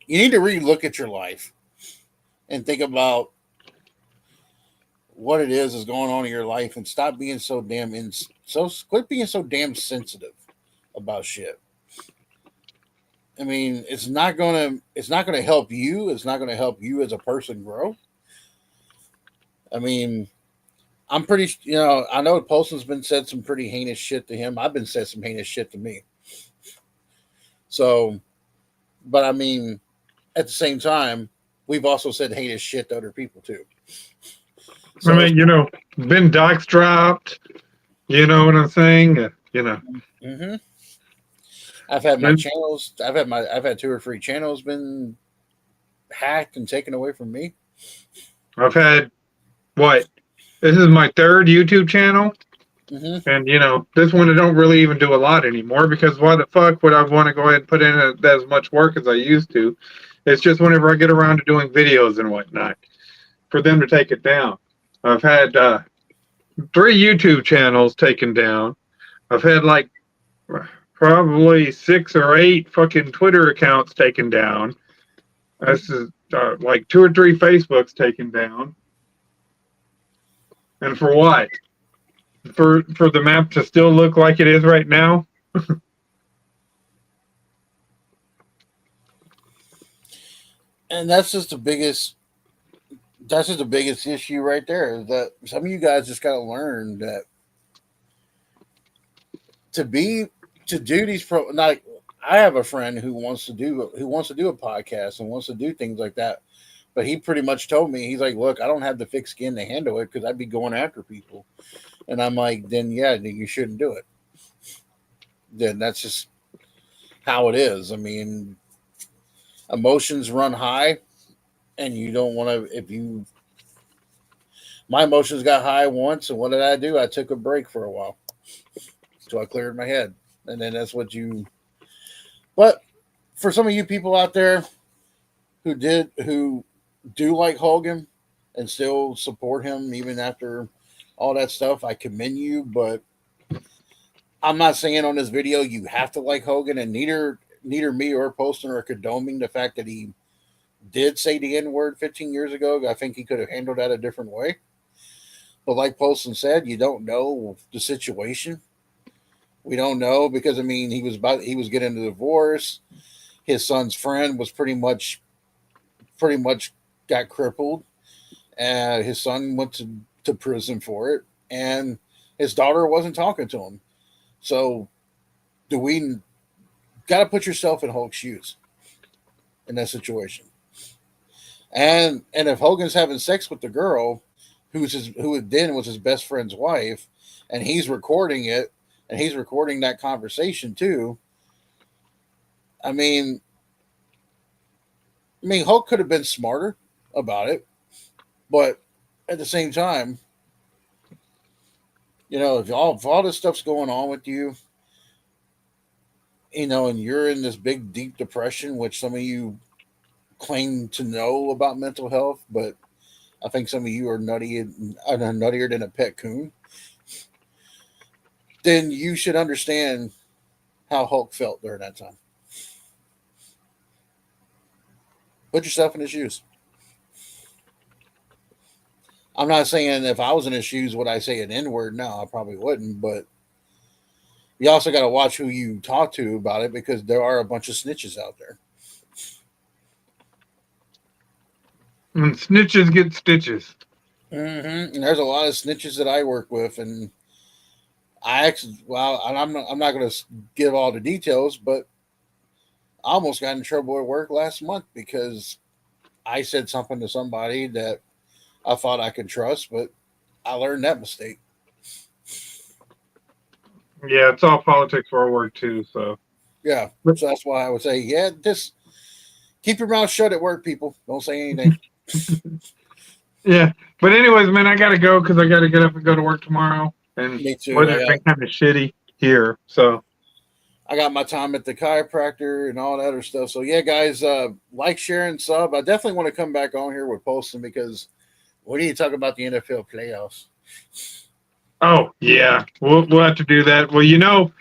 relook at your life and think about what it is going on in your life and stop being quit being so damn sensitive about shit. I mean, it's not gonna help you. It's not gonna help you as a person grow. I mean, I'm pretty, I know Poston's been said some pretty heinous shit to him. I've been said some heinous shit to me. So, but I mean, at the same time, we've also said heinous shit to other people too. So, I mean, been docs dropped. You know what I'm saying? Mm-hmm. I've had my channels. I've had 2 or 3 channels been hacked and taken away from me. I've had what? This is my 3rd YouTube channel. Mm-hmm. And this one I don't really even do a lot anymore because why the fuck would I want to go ahead and put in as much work as I used to? It's just whenever I get around to doing videos and whatnot for them to take it down. I've had 3 YouTube channels taken down. I've had like probably 6 or 8 fucking Twitter accounts taken down. This is like 2 or 3 Facebooks taken down. And for what? For the map to still look like it is right now? And that's just the biggest issue right there. Is that some of you guys just got to learn that to do these pro. Like, I have a friend who wants to do a podcast and wants to do things like that. But he pretty much told me, he's like, look, I don't have the thick skin to handle it because I'd be going after people. And I'm like, then you shouldn't do it. Then that's just how it is. I mean, emotions run high, and you don't want to. My emotions got high once, and what did I do? I took a break for a while, so I cleared my head, and then that's what you. But for some of you people out there who do like Hogan and still support him even after all that stuff, I commend you. But I'm not saying on this video you have to like Hogan, and neither me or Poston are condoning the fact that he did say the N word 15 years ago. I think he could have handled that a different way. But like Poston said, you don't know the situation. We don't know because I mean he was getting a divorce. His son's friend was pretty much got crippled. His son went to prison for it, and his daughter wasn't talking to him. So, do we got to put yourself in Hulk's shoes in that situation? And if Hogan's having sex with the girl who then was his best friend's wife, and he's recording it, and he's recording that conversation too. I mean, Hulk could have been smarter about it, but at the same time, if all this stuff's going on with you, and you're in this big, deep depression, which some of you claim to know about mental health, but I think some of you are nuttier than a pet coon, then you should understand how Hulk felt during that time. Put yourself in his shoes. I'm not saying if I was in his shoes would I say an N-word. No, I probably wouldn't. But you also got to watch who you talk to about it because there are a bunch of snitches out there. And snitches get stitches. Mm-hmm. And there's a lot of snitches that I work with, and I'm not going to give all the details, but I almost got in trouble at work last month because I said something to somebody that I thought I could trust, but I learned that mistake. Yeah, it's all politics for work too. So yeah, so that's why I would say, just keep your mouth shut at work, people. Don't say anything. Yeah, but anyways, man, I gotta go because I gotta get up and go to work tomorrow. And Me too. weather's been kind of shitty here, so I got my time at the chiropractor and all that other stuff. So yeah, guys, like, share, and sub. I definitely want to come back on here with Poston because we need to talk about the NFL playoffs. Oh yeah, we'll have to do that. Well, you know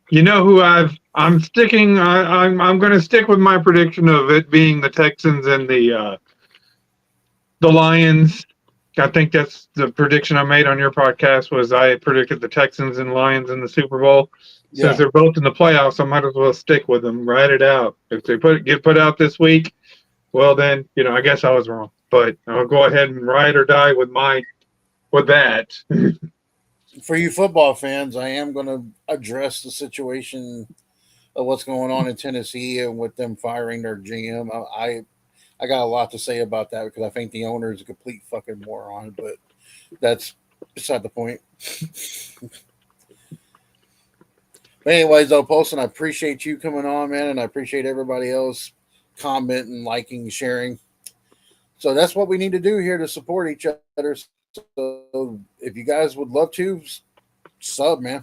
who I'm sticking. I'm going to stick with my prediction of it being the Texans and the Lions. I think that's the prediction I made on your podcast. Was I predicted the Texans and Lions in the Super Bowl? Since they're both in the playoffs, I might as well stick with them. Write it out. If they get put out this week, well then I guess I was wrong. But I'll go ahead and ride or die with that. For you football fans, I am going to address the situation of what's going on in Tennessee and with them firing their GM. I got a lot to say about that because I think the owner is a complete fucking moron, but that's beside the point. But anyways, though, Poston, I appreciate you coming on, man, and I appreciate everybody else commenting, liking, sharing. So that's what we need to do here to support each other. So if you guys would love to, sub, man.